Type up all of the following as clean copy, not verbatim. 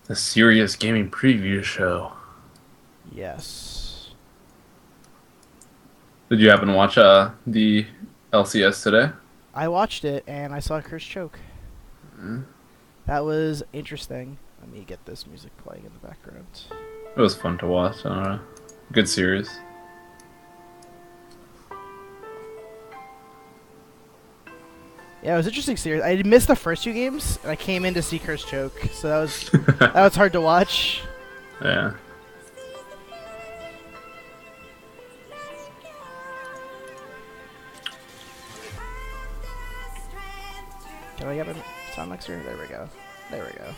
The Sirius gaming preview show. Yes. Did you happen to watch the LCS today? I watched it and I saw Chris choke. Mm. That was interesting. Let me get this music playing in the background. It was fun to watch. Good series. Yeah, it was interesting series. I missed the first two games and I came in to see Chris choke, so that was hard to watch. Yeah. Can I get a sound mixer? There we go. There we go.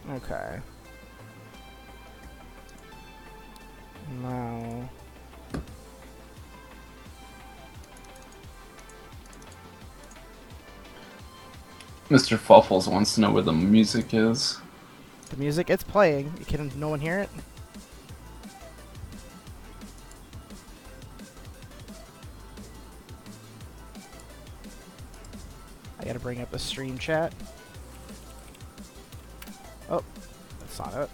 Okay. Now, Mr. Fuffles wants to know where the music is. the music, it's playing. Can no one hear it? I gotta bring up the stream chat. Oh, that's not it.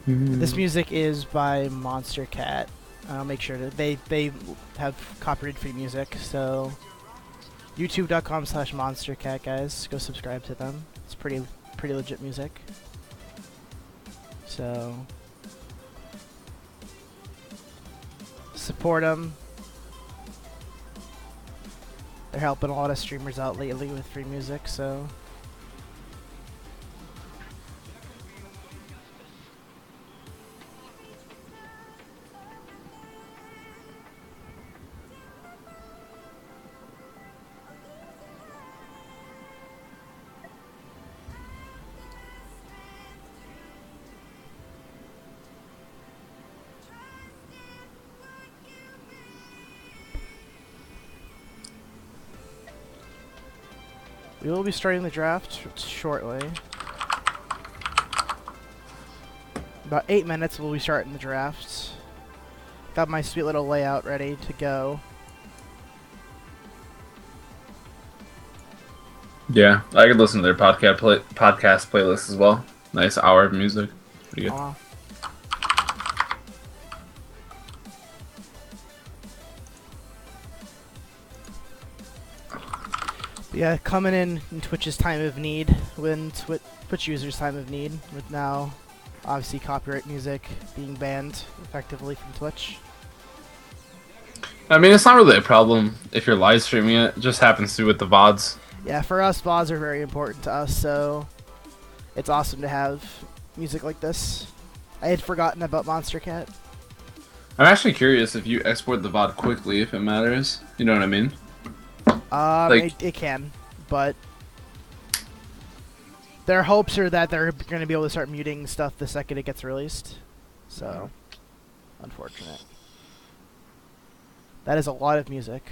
This music is by Monster Cat. I'll make sure to they have copyright free music, so youtube.com/monstercat, guys, go subscribe to them. It's pretty legit music. So support them. They're helping a lot of streamers out lately with free music, so we will be starting the draft shortly. About 8 minutes we'll be starting the draft. Got my sweet little layout ready to go. Yeah, I could listen to their podcast playlist as well. Nice hour of music. Pretty good. Aw. But yeah, coming in Twitch's time of need, when Twitch users' time of need, with now obviously copyright music being banned effectively from Twitch. I mean, it's not really a problem if you're live streaming it. It just happens to with the VODs. Yeah, for us, VODs are very important to us, so it's awesome to have music like this. I had forgotten about Monster Cat. I'm actually curious if you export the VOD quickly, if it matters. You know what I mean? It can, but their hopes are that they're going to be able to start muting stuff the second it gets released. So, unfortunate. That is a lot of music.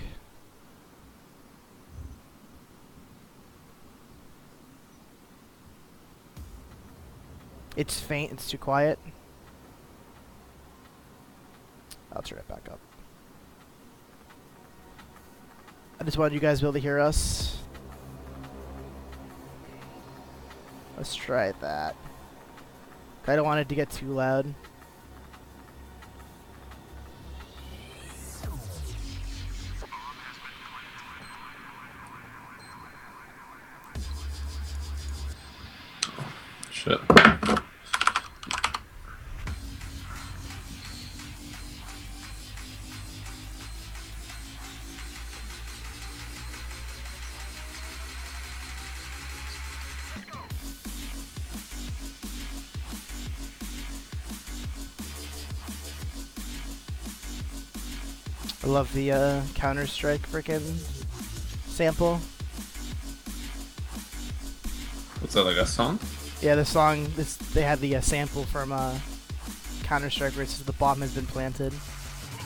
It's faint, it's too quiet. I'll turn it back up. I just wanted you guys to be able to hear us. Let's try that. I don't want it to get too loud. Shit. I love the Counter-Strike frickin' sample. What's that, like a song? Yeah, the song, they had the sample from Counter-Strike where it says the bomb has been planted.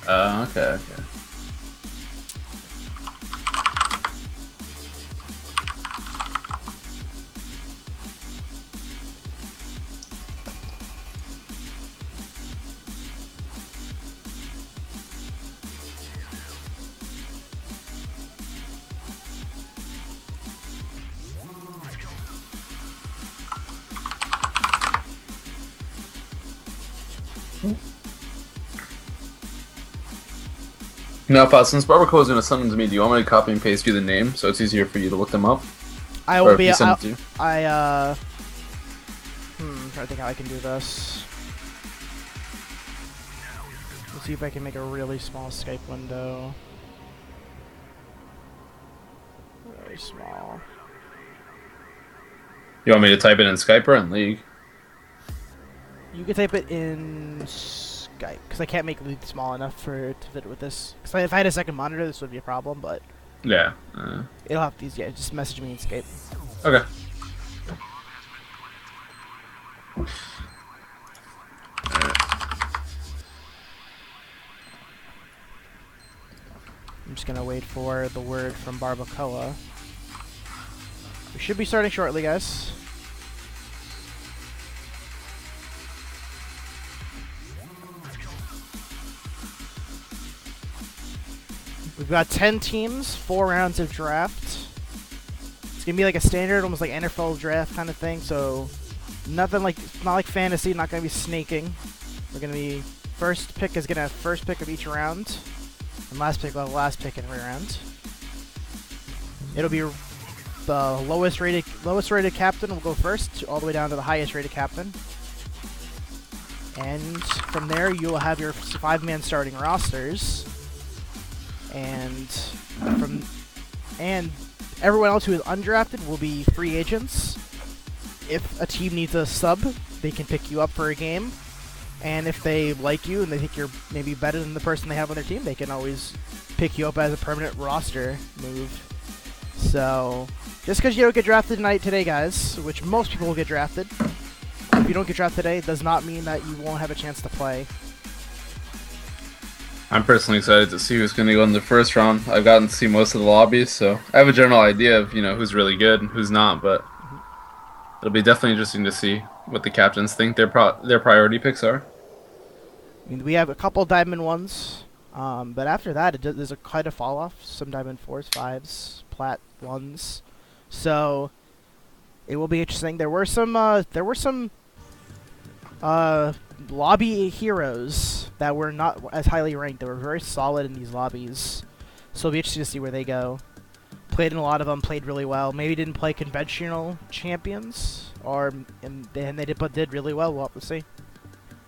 Okay, okay. Now, since Barbacoa is going to send them to me, do you want me to copy and paste you the name so it's easier for you to look them up? I Or will if be. you send it to you? I think how I can do this. Let's see if I can make a really small Skype window. Very small. You want me to type it in Skype or in League? You can type it in Skype because I can't make League small enough for it to fit with this. Because if I had a second monitor, this would be a problem. But Yeah. it'll have these. Yeah, just message me in Skype. Okay. I'm just gonna wait for the word from Barbacoa. We should be starting shortly, guys. We've got 10 teams, 4 rounds of draft. It's gonna be like a standard, almost like NFL draft kind of thing. So nothing like, not like fantasy. Not gonna be snaking. We're gonna be first pick is gonna have first pick of each round, and last pick will have last pick in every round. It'll be the lowest rated captain will go first, all the way down to the highest rated captain. And from there, you'll have your 5-man starting rosters. And everyone else who is undrafted will be free agents. If a team needs a sub, they can pick you up for a game. And if they like you and they think you're maybe better than the person they have on their team, they can always pick you up as a permanent roster move. So, just because you don't get drafted today, guys, which most people will get drafted, if you don't get drafted today, does not mean that you won't have a chance to play. I'm personally excited to see who's going to go in the first round. I've gotten to see most of the lobbies, so I have a general idea of who's really good and who's not. But it'll be definitely interesting to see what the captains think their priority picks are. I mean, we have a couple Diamond 1s, but after that, there's a quite a fall off. Some Diamond 4s, 5s, Plat 1s. So it will be interesting. There were some lobby heroes that were not as highly ranked. They were very solid in these lobbies, so it'll be interesting to see where they go. Played in a lot of them, played really well. Maybe didn't play conventional champions, and they did really well. We'll have to see.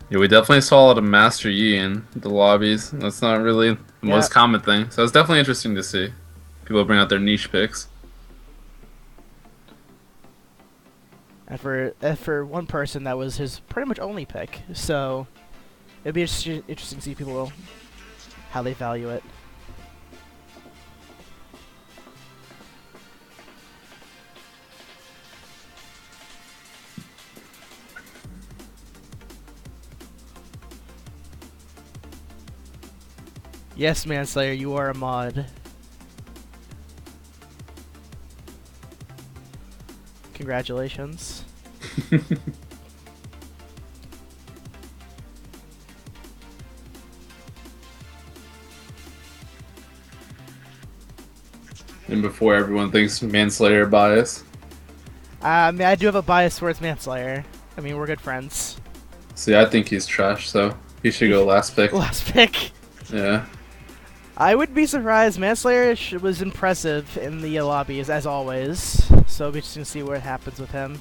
Yeah, we definitely saw a lot of Master Yi in the lobbies. That's not really the most common thing, so it's definitely interesting to see people bring out their niche picks. And for one person, that was his pretty much only pick. So it'd be interesting to see people how they value it. Yes, Manslayer, you are a mod. Congratulations. And before everyone thinks Manslayer bias. I mean, I do have a bias towards Manslayer. I mean, we're good friends. See, I think he's trash, so he should go last pick. Last pick. Yeah. I would be surprised. Manslayer was impressive in the lobbies, as always. So it'll be interesting to see what happens with him.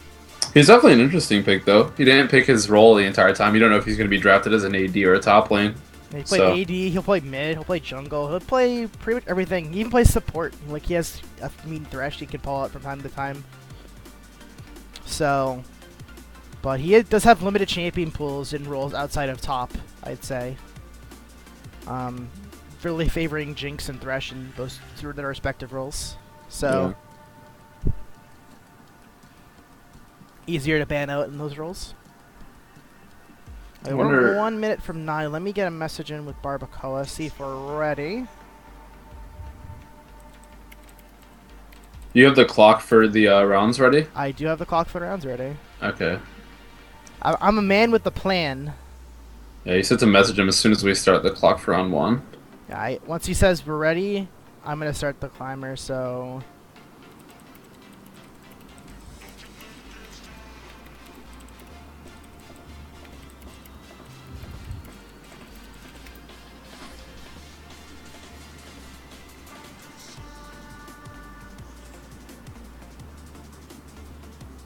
He's definitely an interesting pick, though. He didn't pick his role the entire time. You don't know if he's going to be drafted as an AD or a top lane. He play AD, he'll play mid, he'll play jungle, he'll play pretty much everything. He even plays support. Like, he has a mean thresh he can pull out from time to time. So, but he does have limited champion pools in roles outside of top, I'd say. Really favoring Jinx and Thresh in those through their respective roles. So, easier to ban out in those roles. I Okay, we're wonder. 1 minute from 9. Let me get a message in with Barbacoa, see if we're ready. You have the clock for the rounds ready? I do have the clock for the rounds ready. Okay. I'm a man with the plan. Yeah, you said to message him as soon as we start the clock for round 1. Yeah, once he says we're ready, I'm gonna start the climber. So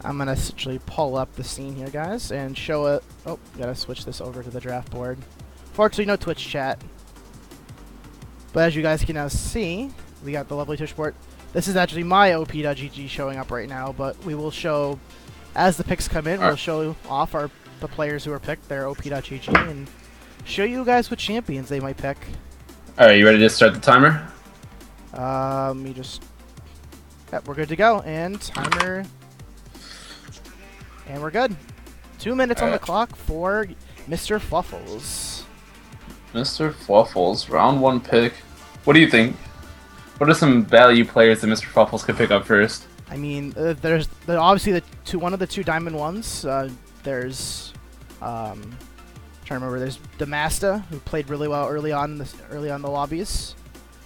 I'm gonna essentially pull up the scene here, guys, and show it. Oh, gotta switch this over to the draft board. Fortunately, no Twitch chat. But as you guys can now see, we got the lovely Twitch board. This is actually my op.gg showing up right now, but we will show, as the picks come in, we'll show off the players who are picked, their op.gg, and show you guys what champions they might pick. Alright, you ready to start the timer? Me just... Yep, we're good to go, and timer... And we're good. 2 minutes on the clock for Mr. Fluffles. Mr. Fluffles, round 1 pick. What do you think? What are some value players that Mr. Fluffles could pick up first? I mean, there's obviously one of the 2 diamond ones. There's trying to remember. There's Damasta, who played really well early on the lobbies,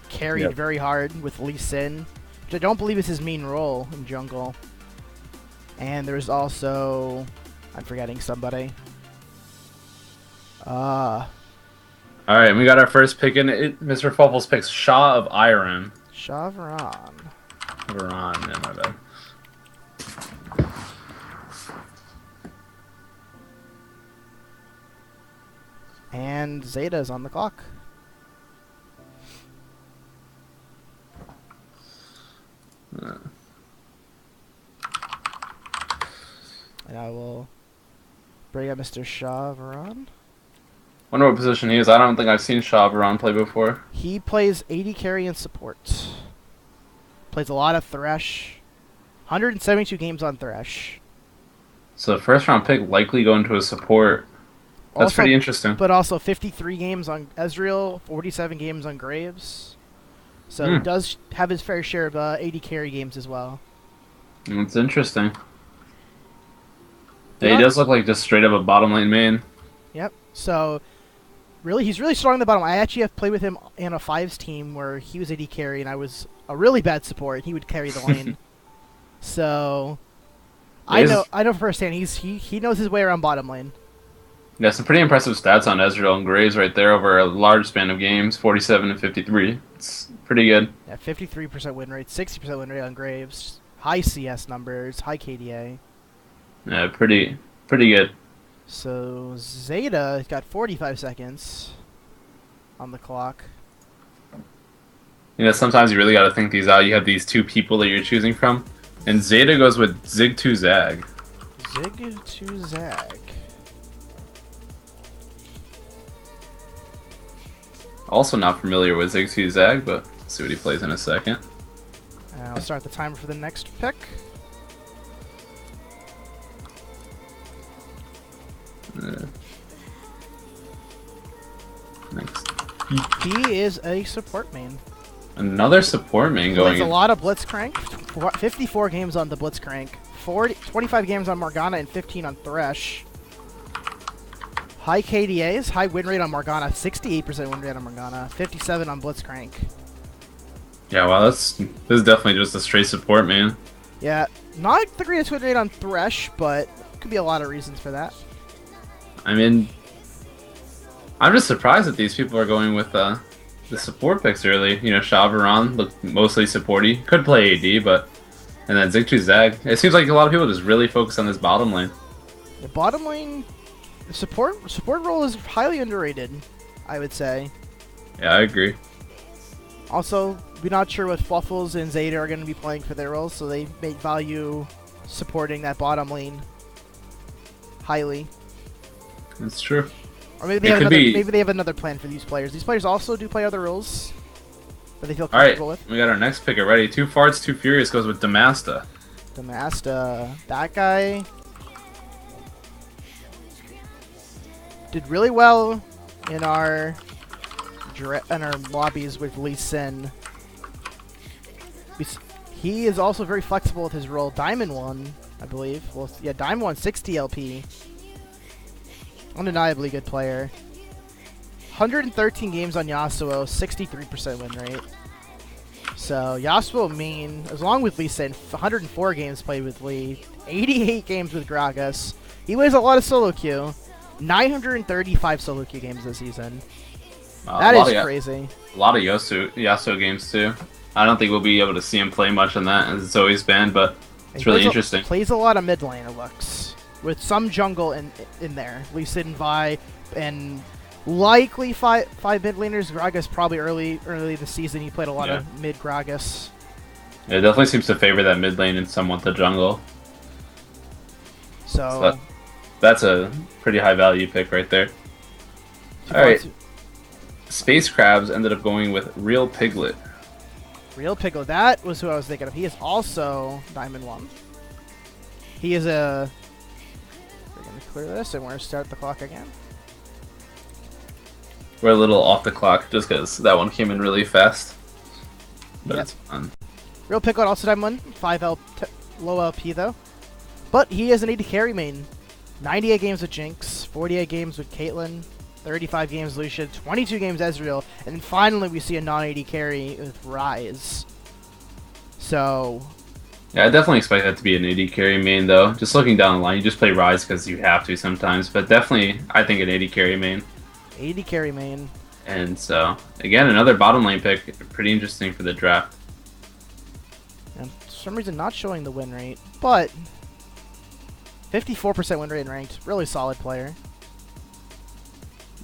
carried very hard with Lee Sin, which I don't believe is his main role in jungle. And there's also, I'm forgetting somebody. Alright, we got our first pick in it. Mr. Fluffles picks Shah of Iron. Shavron. Veron, yeah, my bad. And Zeta's on the clock. And I will bring up Mr. Shavron. Wonder what position he is. I don't think I've seen Shah Veron play before. He plays AD carry and support. Plays a lot of Thresh. 172 games on Thresh. So first round pick likely going to a support. That's Also, pretty interesting. But also 53 games on Ezreal, 47 games on Graves. So he does have his fair share of AD carry games as well. That's interesting. Yeah, he does look like just straight up a bottom lane main. Yep. So he's really strong in the bottom. I actually have played with him in a 5s team where he was AD carry and I was a really bad support. He would carry the lane. So I know firsthand he knows his way around bottom lane. Yeah, some pretty impressive stats on Ezreal and Graves right there over a large span of games, 47 and 53. It's pretty good. Yeah, 53% win rate, 60% win rate on Graves, high CS numbers, high KDA. Yeah, pretty good. So Zeta got 45 seconds on the clock. You know, sometimes you really got to think these out. You have these 2 people that you're choosing from, and Zeta goes with Zig2Zag. Zig2Zag. Also not familiar with Zig2Zag, but let's see what he plays in a second. And I'll start the timer for the next pick. Next. He is a support main. Another support main going. Plays a lot of Blitzcrank. 54 games on the Blitzcrank. 25 games on Morgana and 15 on Thresh. High KDAs, high win rate on Morgana, 68% win rate on Morgana, 57 on Blitzcrank. Yeah, well, this is definitely just a straight support main. Yeah, not the greatest win rate on Thresh, but could be a lot of reasons for that. I mean, I'm just surprised that these people are going with the support picks early. You know, Shavron looked mostly supporty. Could play AD, but... And then Zig2Zag. It seems like a lot of people just really focus on this bottom lane. The bottom lane... The support role is highly underrated, I would say. Yeah, I agree. Also, we're not sure what Fluffles and Zeta are going to be playing for their roles, so they may value supporting that bottom lane highly. That's true. Or maybe they have another plan for these players. These players also do play other roles that they feel comfortable with. We got our next pick already. 2 Farts, 2 Furious goes with Damasta. Damasta, that guy did really well in our lobbies with Lee Sin. He is also very flexible with his role. Diamond won, I believe. Well, yeah, Diamond won 60 LP. Undeniably good player. 113 games on Yasuo, 63% win rate. So Yasuo main, along with Lee Sin, 104 games played with Lee, 88 games with Gragas. He plays a lot of solo queue. 935 solo queue games this season. That is crazy. A lot of Yasuo games too. I don't think we'll be able to see him play much on that, as it's always been, but it's really interesting. Plays a lot of mid laner looks, with some jungle in there. Lee Sin, Vi, and likely five mid laners. Gragas probably early this season. He played a lot of mid Gragas. It definitely seems to favor that mid lane and somewhat the jungle. So that's a pretty high value pick right there. Alright. Space Crabs ended up going with Real Piglet. Real Piglet, that was who I was thinking of. He is also Diamond 1. He is a... We're going to clear this and we're going to start the clock again. We're a little off the clock just because that one came in really fast. But it's fun. Real Piglet also Diamond 1. 5 low LP though. But he is an AD carry main. 98 games with Jinx, 48 games with Caitlyn, 35 games Lucian, 22 games Ezreal, and then finally we see a non-AD carry with Ryze. So... Yeah, I definitely expect that to be an AD carry main, though. Just looking down the line, you just play Ryze because you have to sometimes, but definitely, I think an AD carry main. AD carry main. And so, again, another bottom lane pick. Pretty interesting for the draft. And for some reason not showing the win rate, but 54% win rate in ranked. Really solid player.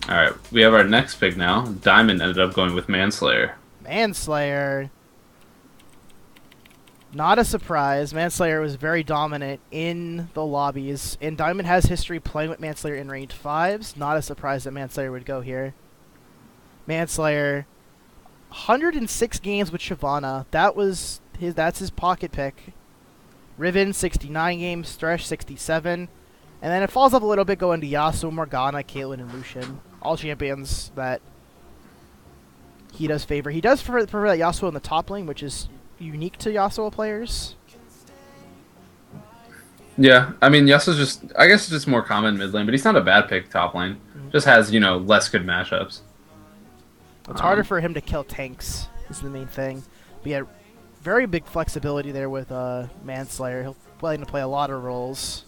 Alright, we have our next pick now. Diamond ended up going with Manslayer. Manslayer. Not a surprise. Manslayer was very dominant in the lobbies, and Diamond has history playing with Manslayer in ranked 5s. Not a surprise that Manslayer would go here. Manslayer, 106 games with Shyvana. That's his pocket pick. Riven, 69 games. Thresh, 67. And then it falls up a little bit going to Yasuo, Morgana, Caitlyn, and Lucian. All champions that he does favor. He does prefer that Yasuo in the top lane, which is unique to Yasuo players. Yeah, I mean, Yasuo's just, I guess it's just more common mid lane, but he's not a bad pick top lane. Just has, you know, less good matchups. It's harder for him to kill tanks, is the main thing. But yeah, very big flexibility there with Manslayer. He'll play a lot of roles.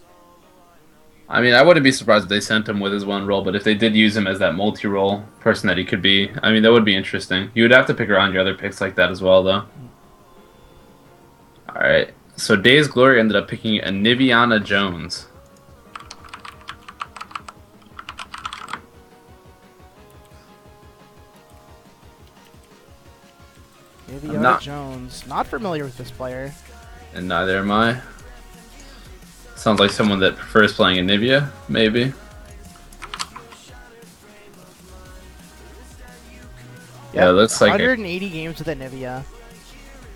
I mean, I wouldn't be surprised if they sent him with his one role, but if they did use him as that multi-role person that he could be, I mean, that would be interesting. You would have to pick around your other picks like that as well, though. Alright, so Days Glory ended up picking a Niviana Jones. Niviana Jones. Not familiar with this player. And neither am I. Sounds like someone that prefers playing Anivia, maybe. Yeah, it looks like 180 games with Anivia.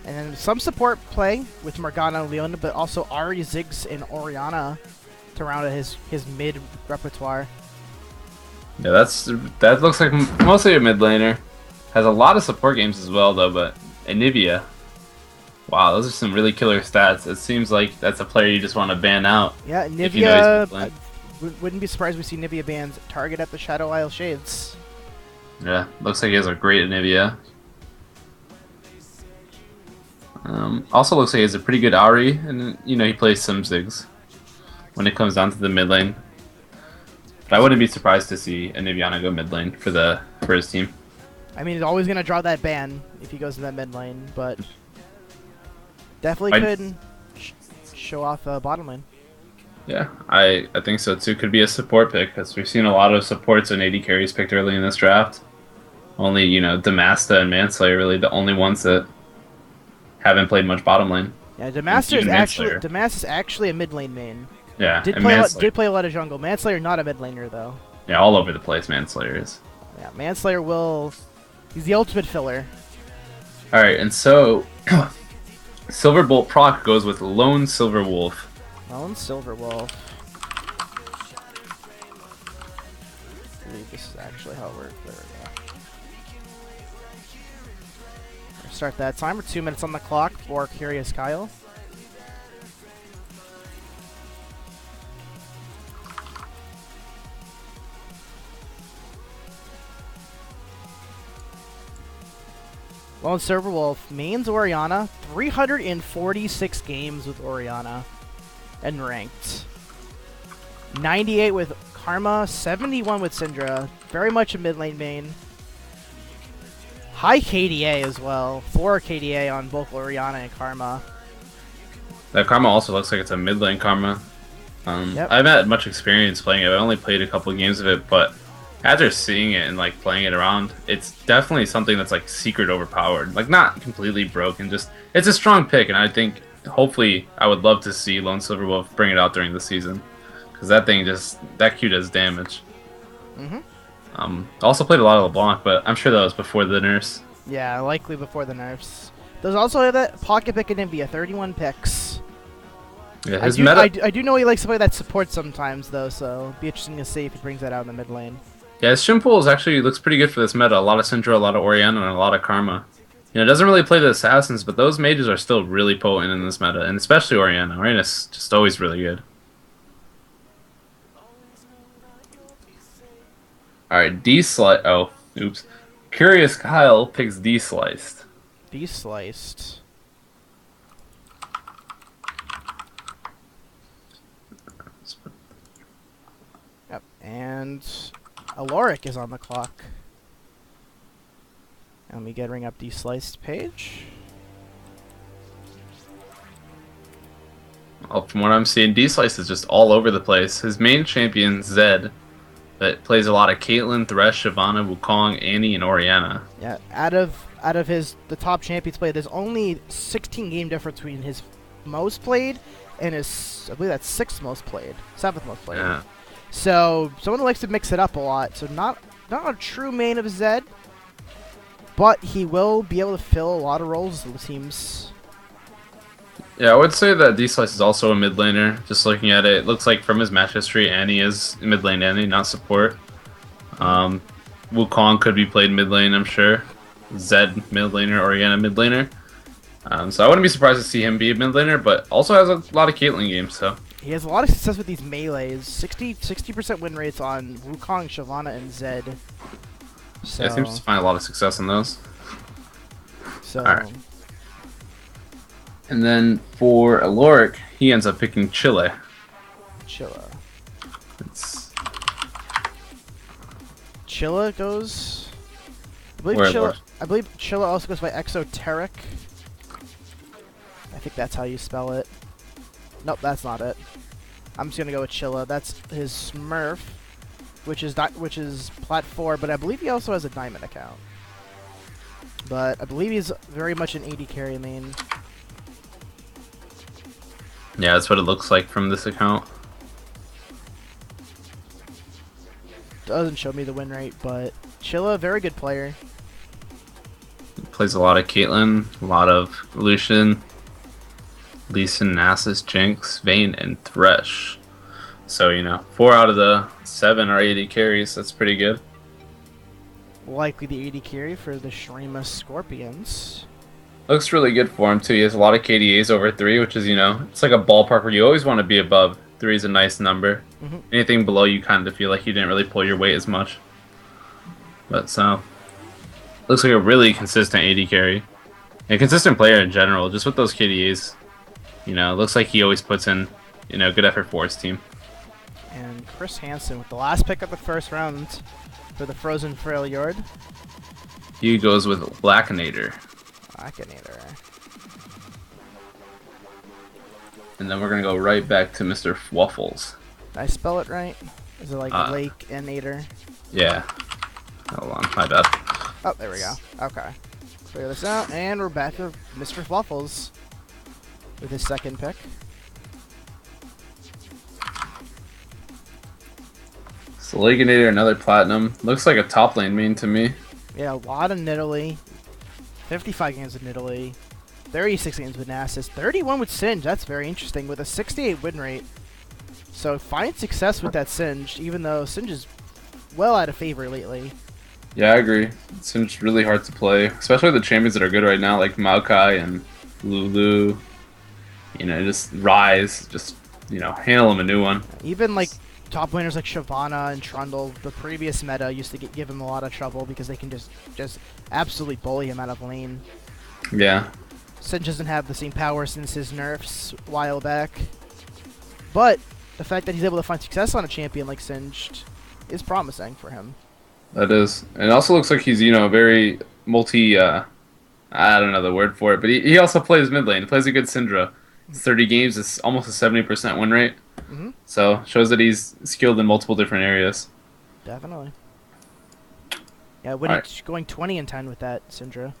And then some support play with Morgana and Leona, but also Ahri, Ziggs, and Orianna to round out his mid repertoire. Yeah, that looks like mostly a mid laner. Has a lot of support games as well, though, but Anivia. Wow, those are some really killer stats. It seems like that's a player you just want to ban out. Yeah, Nivea, wouldn't be surprised we see Nivea bans target at the Shadow Isle Shades. Yeah, looks like he has a great Nivea. Also looks like he has a pretty good Ahri, and you know he plays some Ziggs when it comes down to the mid lane. But I wouldn't be surprised to see a Niviana go mid lane for his team. I mean, he's always gonna draw that ban if he goes in that mid lane, but definitely could show off bottom lane. Yeah, I think so too. Could be a support pick because we've seen a lot of supports and AD carries picked early in this draft. Only, you know, Damasta and Manslayer really the only ones that haven't played much bottom lane. Yeah, Damasta is actually a mid lane main. Yeah, did play a lot of jungle. Manslayer not a mid laner though. Yeah, all over the place Manslayer is. Yeah, Manslayer he's the ultimate filler. All right, and so Silverbolt proc goes with Lone Silver Wolf. Lone Silver Wolf. believe this is actually how it works. There we go. Start that timer. 2 minutes on the clock for Curious Kyle. Lone Silver Wolf, mains Oriana, 346 games with Oriana, and ranked. 98 with Karma, 71 with Syndra, very much a mid lane main. High KDA as well, 4 KDA on both Oriana and Karma. That Karma also looks like it's a mid lane Karma. Yep. I haven't had much experience playing it. I only played a couple of games of it, but after seeing it and like playing it around, it's definitely something that's like secret overpowered. Like not completely broken, just it's a strong pick, and I think hopefully I would love to see Lone Silver Wolf bring it out during the season, because that thing that Q does damage. Also played a lot of LeBlanc, but I'm sure that was before the nerfs. Yeah, likely before the nerfs. There's also that pocket pick in Nvidia, 31 picks. Yeah, I do know he likes to play that support sometimes though, so it'd be interesting to see if he brings that out in the mid lane. Yeah, his Shimpool actually looks pretty good for this meta. A lot of Syndra, a lot of Oriana, and a lot of Karma. You know, it doesn't really play the Assassins, but those mages are still really potent in this meta, and especially Oriana. Oriana's just always really good. Alright, D-Slice. Oh, oops. Curious Kyle picks D-Sliced. D-Sliced. Yep, and Aloric is on the clock. Let me bring up the sliced page. Well, from what I'm seeing, D-Slice is just all over the place. His main champion, Zed, that plays a lot of Caitlyn, Thresh, Shyvana, Wukong, Annie, and Oriana. Yeah, out of the top champions played, there's only 16 game difference between his most played and his, I believe that's 6th most played, 7th most played. Yeah. So someone who likes to mix it up a lot. So not a true main of Zed, but he will be able to fill a lot of roles, it seems. Yeah, I would say that D-Slice is also a mid laner. Just looking at it, it looks like from his match history, Annie is mid lane Annie, not support. Wukong could be played mid lane, I'm sure. Zed mid laner, Oriana mid laner. So I wouldn't be surprised to see him be a mid laner, but also has a lot of Caitlyn games, so. He has a lot of success with these melees. 60% win rates on Wukong, Shyvana, and Zed. So, yeah, seems to find a lot of success in those. So. Alright. And then for Aloric, he ends up picking Chile. Chilla. It's Chilla goes. I believe Chilla also goes by Exoteric. I think that's how you spell it. Nope, that's not it. I'm just gonna go with Chilla. That's his Smurf, which is Plat 4, but I believe he also has a Diamond account. But I believe he's very much an AD carry main. Yeah, that's what it looks like from this account. Doesn't show me the win rate, but Chilla, very good player. He plays a lot of Caitlyn, a lot of Lucian, Lee Sin, Nasus, Jinx, Vayne, and Thresh. So, you know, 4 out of the 7 are AD carries. That's pretty good. Likely the AD carry for the Shrima Scorpions. Looks really good for him, too. He has a lot of KDAs over 3, which is, you know, it's like a ballpark where you always want to be above. 3 is a nice number. Anything below, you kind of feel like you didn't really pull your weight as much. But so, looks like a really consistent AD carry. And consistent player in general, just with those KDAs. You know, looks like he always puts in, you know, good effort for his team. And Chris Hansen with the last pick of the first round for the Frozen Frail Yard. He goes with Blackinator. Blackinator. And then we're going to go right back to Mr. Waffles. Did I spell it right? Is it like Lake and Nader? Yeah. Hold on, my bad. Oh, there we go. Okay. Figure this out, and we're back to Mr. Waffles with his second pick. So Legionator, another platinum. Looks like a top lane main to me. Yeah, a lot of Nidalee. 55 games with Nidalee. 36 games with Nasus. 31 with Singe. That's very interesting. With a 68 win rate. So find success with that Singe, even though Singe is well out of favor lately. Yeah, I agree. It seems really hard to play, especially the champions that are good right now, like Maokai and Lulu. You know, just rise, just handle them a new one. Even like top winners like Shyvana and Trundle, the previous meta used to give him a lot of trouble because they can just absolutely bully him out of lane. Yeah. Singe doesn't have the same power since his nerfs a while back, but the fact that he's able to find success on a champion like Singed is promising for him. That is. And it also looks like he's, very multi, I don't know the word for it, but he also plays mid lane. He plays a good Syndra. 30 games is almost a 70% win rate. Mm-hmm. So, shows that he's skilled in multiple different areas. Definitely. Yeah, going 20 and 10 with that Syndra.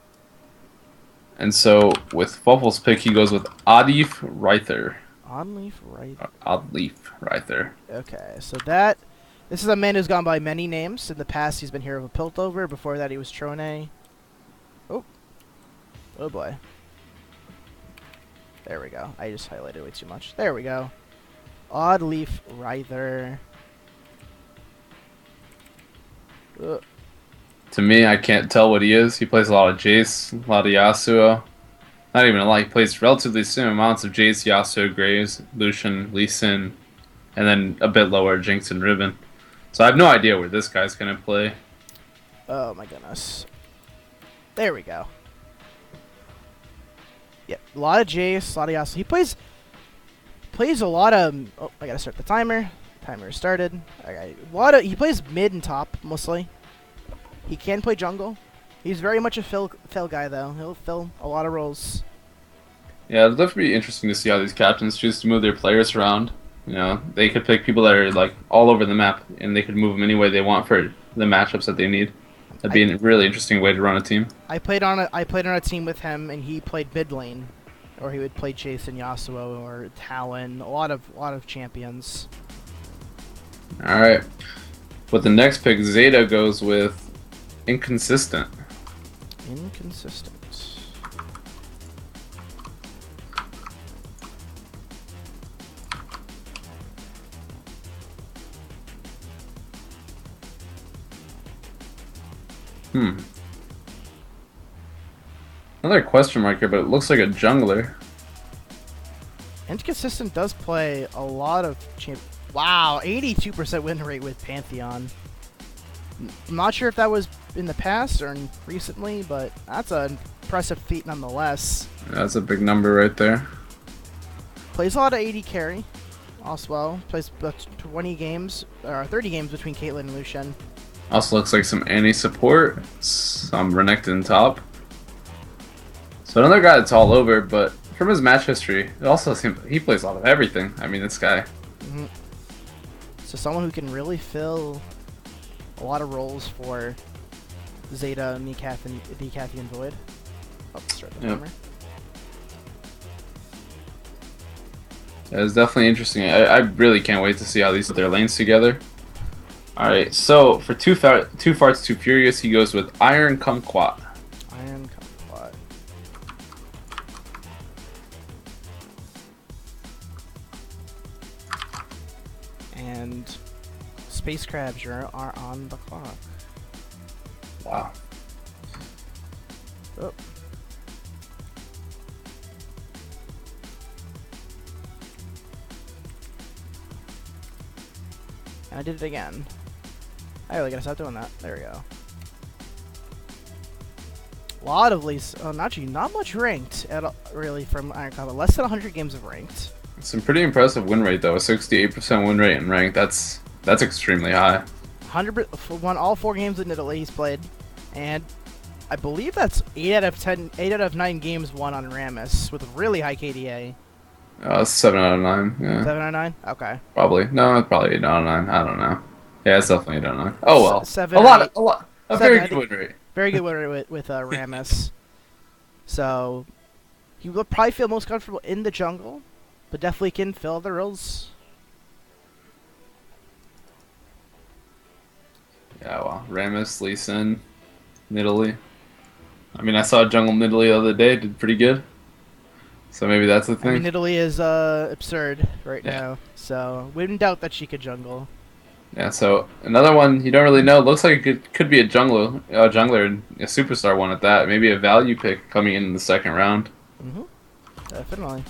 And so, with Fuffle's pick, he goes with Adif Ryther. Oddleaf Ryther. Okay, so this is a man who's gone by many names. In the past, he's been Hero of Piltover. Before that, he was Trone. Oh boy. There we go. I just highlighted way too much. There we go. Oddleaf Ryther. To me, I can't tell what he is. He plays a lot of Jace, a lot of Yasuo. Not even a lot. He plays relatively similar amounts of Jace, Yasuo, Graves, Lucian, Lee Sin, and then a bit lower Jinx and Ribbon. So I have no idea where this guy's gonna play. Oh my goodness. There we go. Yep, a lot of Jace, a lot of Yasuo. He plays a lot of. Oh, I gotta start the timer. Timer started. Okay, he plays mid and top mostly. He can play jungle. He's very much a fill guy though. He'll fill a lot of roles. Yeah, it'll definitely be interesting to see how these captains choose to move their players around. They could pick people that are like all over the map, and they could move them any way they want for the matchups that they need. That'd be a really interesting way to run a team. I played on a team with him, and he played mid lane, or he would play Jace and Yasuo or Talon. A lot of champions. All right. With the next pick, Zeta goes with Inconsistent. Inconsistent. Another question mark here, but it looks like a jungler. Inconsistent does play a lot of Wow, 82% win rate with Pantheon. I'm not sure if that was in the past or recently, but that's an impressive feat nonetheless. That's a big number right there. Plays a lot of AD carry, also well. Plays about 20 games, or 30 games between Caitlyn and Lucian. Also looks like some Annie support, some Renekton top. So another guy that's all over, but from his match history, it also seems he plays a lot of everything. I mean, this guy. Mm-hmm. So someone who can really fill a lot of roles for Zeta, Decathy, and Void. Oh, start the timer. Yeah, it's definitely interesting. I really can't wait to see how these put their lanes together. Alright, so for two farts, too furious, he goes with Iron Kumquat. Iron Kumquat. And Space Crabs are on the clock. Wow. Oh. And I did it again. I really gotta stop doing that. There we go. A lot of not much ranked at all, really, from Iron Combat. Less than 100 games of ranked. Some pretty impressive win rate though. A 68% win rate in ranked. That's extremely high. 100 won all 4 games in Italy he's played, and I believe that's 8 out of 9 games won on Rammus with really high KDA. 7 out of 9. Yeah. 7 out of 9. Okay. Probably. No, it's probably 8 out of 9. I don't know. Yeah, it's definitely 8 out of 9. Oh well. 7. A lot. A Seven, very good win rate. Very good win rate with Rammus. So he will probably feel most comfortable in the jungle, but definitely can fill the roles. Yeah, well, Rammus, Lee Sin, Nidalee. I mean, I saw Jungle Nidalee the other day, did pretty good. So maybe that's the thing. I mean, Nidalee is absurd right now, so wouldn't doubt that she could jungle. Yeah, so another one you don't really know. Looks like it could be jungler, a superstar one at that. Maybe a value pick coming in the second round. Mm-hmm. Definitely.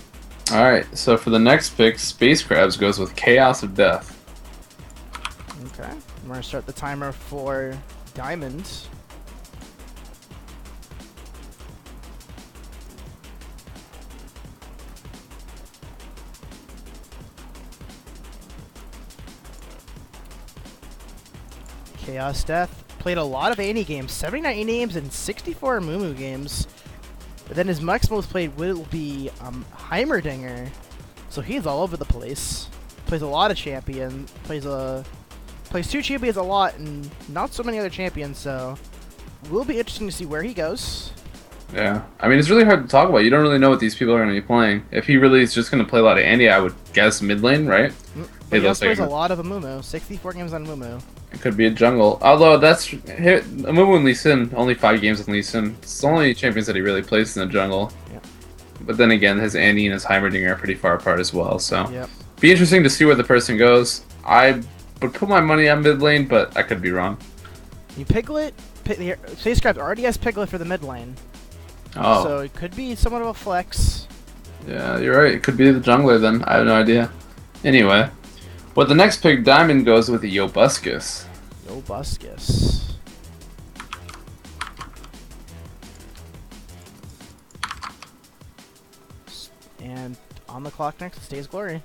All right, so for the next pick, Space Crabs goes with Chaos of Death. Okay. I'm gonna start the timer for diamonds. Chaos Death played a lot of Annie games, 79 Annie games and 64 Mumu games. But then his next most played will be Heimerdinger, so he's all over the place. Plays a lot of champion. Plays two champions a lot and not so many other champions. So will be interesting to see where he goes. Yeah, I mean it's really hard to talk about. You don't really know what these people are going to be playing. If he really is just going to play a lot of Andy, I would guess mid lane, right? But he also plays a lot of Amumu. 64 games on Amumu. It could be a jungle. Although that's Amumu and Lee Sin, only 5 games with Lee Sin. It's the only champions that he really plays in the jungle. Yep. But then again, his Andy and his Heimerdinger are pretty far apart as well. So yep. Be interesting to see where the person goes. I would put my money on mid lane, but I could be wrong. Piglet, Space Crabs already has Piglet for the mid lane. Oh. So it could be somewhat of a flex. Yeah, you're right. It could be the jungler then. I have no idea. Anyway, with the next pick, Diamond goes with the Yobuscus. Yobuscus. And on the clock next stays Glory.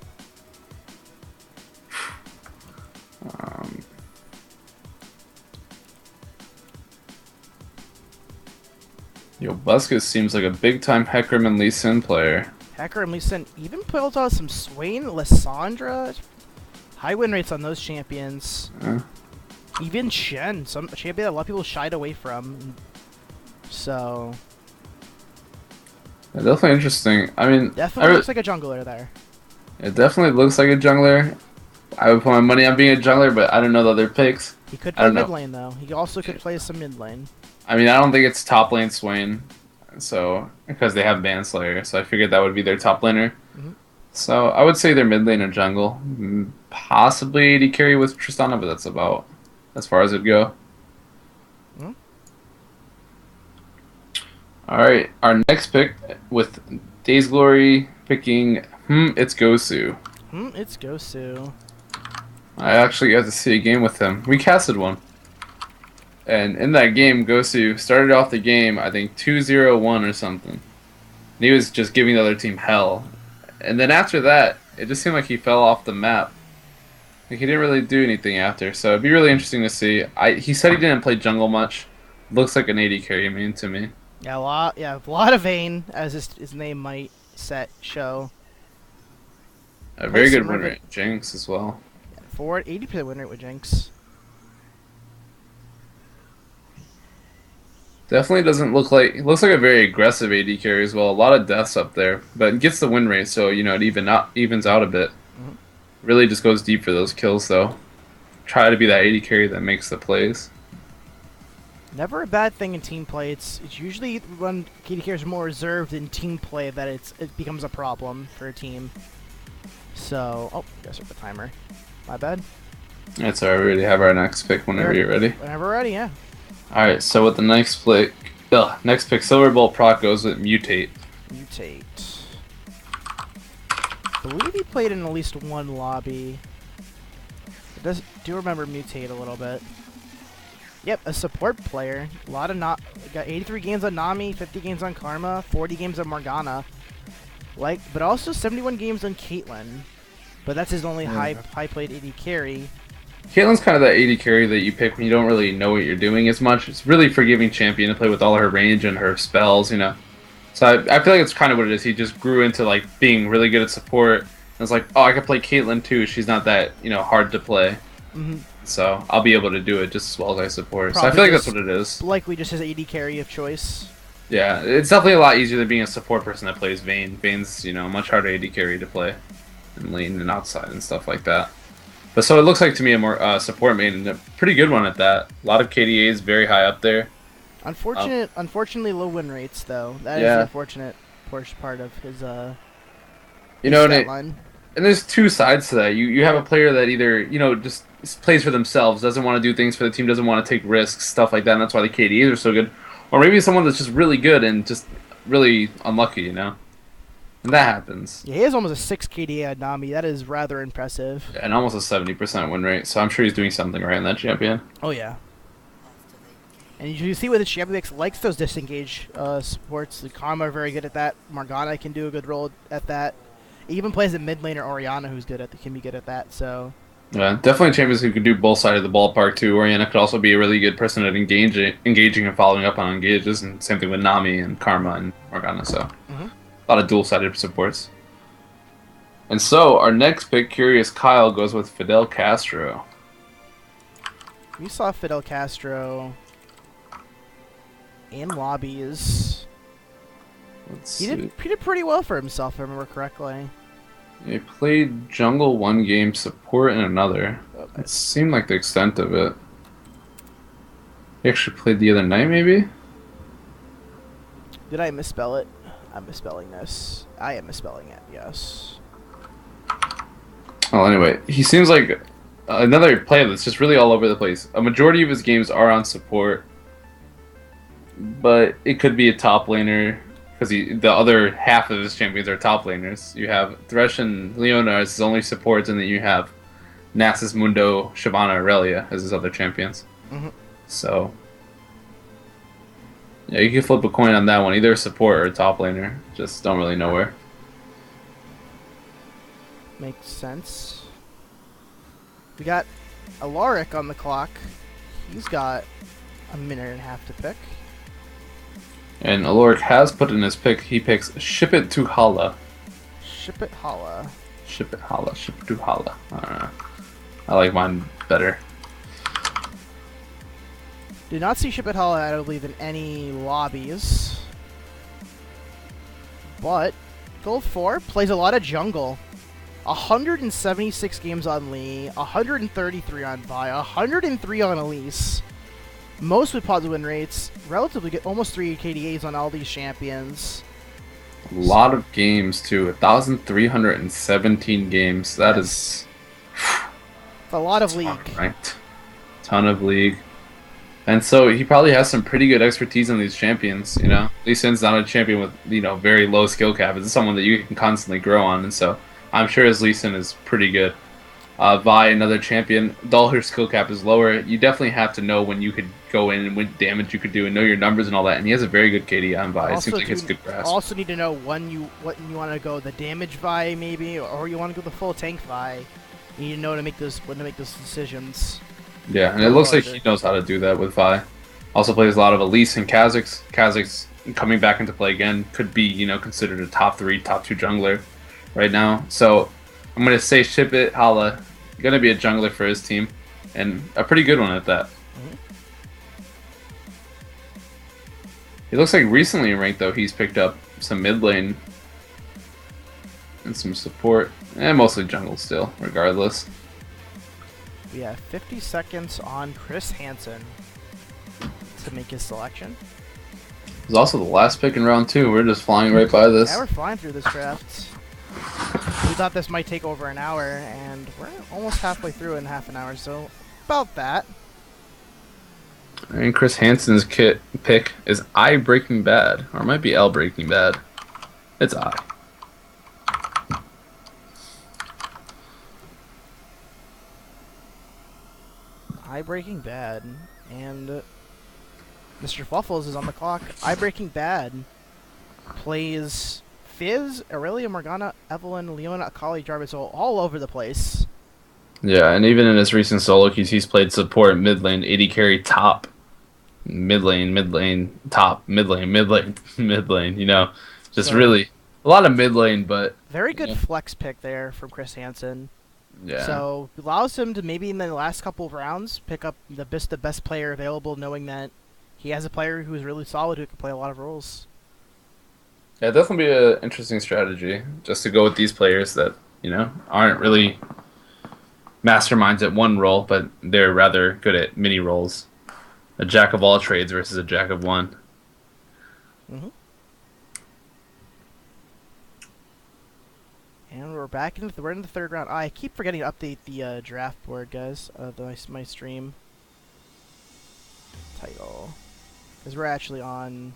Yobuscus seems like a big-time Hecarim and Lee Sin player. Hecarim and Lee Sin even pulled out some Swain, Lissandra. High win rates on those champions. Even Shen, some champion that a lot of people shied away from. So Yeah, definitely interesting. I mean, definitely looks like a jungler there. It definitely looks like a jungler. I would put my money on being a jungler, but I don't know the other picks. He could play mid lane though. He also could play some mid lane. I mean, I don't think it's top lane Swain, so because they have Manslayer, so I figured that would be their top laner. So I would say they're mid lane or jungle, possibly AD carry with Tristana, but that's about as far as it'd go. All right, our next pick with Days Glory picking. It's Gosu. It's Gosu. I actually got to see a game with him. We casted one. And in that game, Gosu started off the game, I think 2-0-1 or something. And he was just giving the other team hell. And then after that, it just seemed like he fell off the map. Like he didn't really do anything after. So it'd be really interesting to see. He said he didn't play jungle much. Looks like an AD carry main to me. Yeah, a lot of Vayne, as his name might show. A very good win rate. Jinx as well. Yeah, forward 80% win rate with Jinx. Definitely doesn't look like... It looks like a very aggressive AD carry as well. A lot of deaths up there. But it gets the win rate, so, you know, it evens out a bit. Really just goes deep for those kills, though. Try to be that AD carry that makes the plays. Never a bad thing in team play. It's usually when AD carries are more reserved in team play that it becomes a problem for a team. So, oh, guess the timer. My bad. That's alright. We already have our next pick whenever you're ready. Whenever we're ready, yeah. Alright, so with the next pick, Silver Bolt proc goes with Mutate. Mutate. I believe he played in at least one lobby. Do remember Mutate a little bit. Yep, a support player. A lot of got 83 games on Nami, 50 games on Karma, 40 games on Morgana. But also 71 games on Caitlyn. But that's his only high played AD carry. Caitlyn's kind of that AD carry that you pick when you don't really know what you're doing as much. It's really forgiving champion to play with all her range and her spells, you know. So I feel like it's kind of what it is. He just grew into like being really good at support. And it's like, oh, I could play Caitlyn too. She's not that, you know, hard to play. So I'll be able to do it just as well as I support. Probably so I feel like that's what it is. Likely just his AD carry of choice. Yeah, it's definitely a lot easier than being a support person that plays Vayne. Vayne's, you know, much harder AD carry to play and lane and outside and stuff like that. But so it looks like to me a more support main and a pretty good one at that. A lot of KDAs very high up there. Unfortunately low win rates though. That is the unfortunate part of his you know, stat line. And there's two sides to that. You have a player that either just plays for themselves, doesn't want to do things for the team, doesn't want to take risks, stuff like that. And that's why the KDAs are so good. Or maybe someone that's just really good and just really unlucky, and that happens. Yeah, he has almost a 6 KDA at Nami. That is rather impressive. And almost a 70% win rate. So I'm sure he's doing something right in that champion. Oh, yeah. And you see with the champion likes those disengage supports. The Karma are very good at that. Morgana can do a good role at that. He even plays a mid laner, Orianna, who's can be good at that. So Yeah, definitely champions who could do both sides of the ballpark too. Orianna could also be a really good person at engaging and following up on engages, and same thing with Nami and Karma and Morgana. So a lot of dual-sided supports. And so our next pick, Curious Kyle, goes with Fidel Castro. we saw Fidel Castro in lobbies. He did pretty well for himself, if I remember correctly. He played jungle one game, support in another. It seemed like the extent of it. He actually played the other night, maybe? Did I misspell it? I'm misspelling this. I am misspelling it, yes. Well, anyway, he seems like another player that's just really all over the place. A majority of his games are on support, but it could be a top laner, because the other half of his champions are top laners. You have Thresh and Leona as his only supports, and then you have Nasus, Mundo, Shyvana, Aurelia as his other champions. So, yeah, you can flip a coin on that one. Either a support or a top laner. Just don't really know where. Makes sense. We got Alaric on the clock. He's got a minute and a half to pick. And Aloric has put in his pick. He picks Ship It to Hala. Ship It Hala. Ship It Hala. Ship It to Hala. I don't know. I like mine better. Did not see Ship It Hala, I believe, in any lobbies. But Gold 4 plays a lot of jungle. 176 games on Lee, 133 on Vi, 103 on Elise. Most with positive win rates, relatively good, almost 3 KDAs on all these champions. A lot of games, too. 1,317 games. That is... It's a lot of League. Ranked. Ton of League. And so he probably has some pretty good expertise on these champions, Lee Sin's not a champion with, very low skill cap. It's someone that you can constantly grow on, and so I'm sure his Lee Sin is pretty good. Vi, another champion, though her skill cap is lower, you definitely have to know when you could go in and what damage you could do and know your numbers and all that. And he has a very good KD on Vi. It seems like it's good grasp. Also need to know what you want to go, the damage Vi maybe, or you want to go the full tank Vi. You need to know when to make those decisions. Yeah, and it looks like he knows how to do that with Vi. Also plays a lot of Elise and Kha'Zix. Kha'Zix coming back into play again could be, considered a top 3, top 2 jungler right now. So I'm going to say Ship It Hala. Going to be a jungler for his team, and a pretty good one at that. He looks like recently in ranked, though, he's picked up some mid lane and some support, and mostly jungle still, regardless. We have 50 seconds on Chris Hansen to make his selection. It was also the last pick in round 2. We're just flying right by this. Yeah, we're flying through this draft. We thought this might take over an hour, and we're almost halfway through in half an hour, so about that. And Chris Hansen's pick is I Breaking Bad, or it might be L Breaking Bad. It's I. I Breaking Bad, and Mr. Fluffles is on the clock. I Breaking Bad plays Fizz, Aurelia, Morgana, Evelynn, Leona, Akali, Jarvis, all over the place. Yeah, and even in his recent solo queues, he's played support, mid lane, AD carry, top, mid lane, top, mid lane, mid lane. Just so, really a lot of mid lane, but very good flex pick there from Chris Hansen. Yeah. So allows him to maybe in the last couple of rounds pick up the best player available, knowing that he has a player who is really solid who can play a lot of roles. Yeah, definitely be an interesting strategy just to go with these players that aren't really masterminds at one role, but they're rather good at many roles. A jack of all trades versus a jack of one. And we're in the third round. I keep forgetting to update the draft board, guys. My stream title, because we're actually on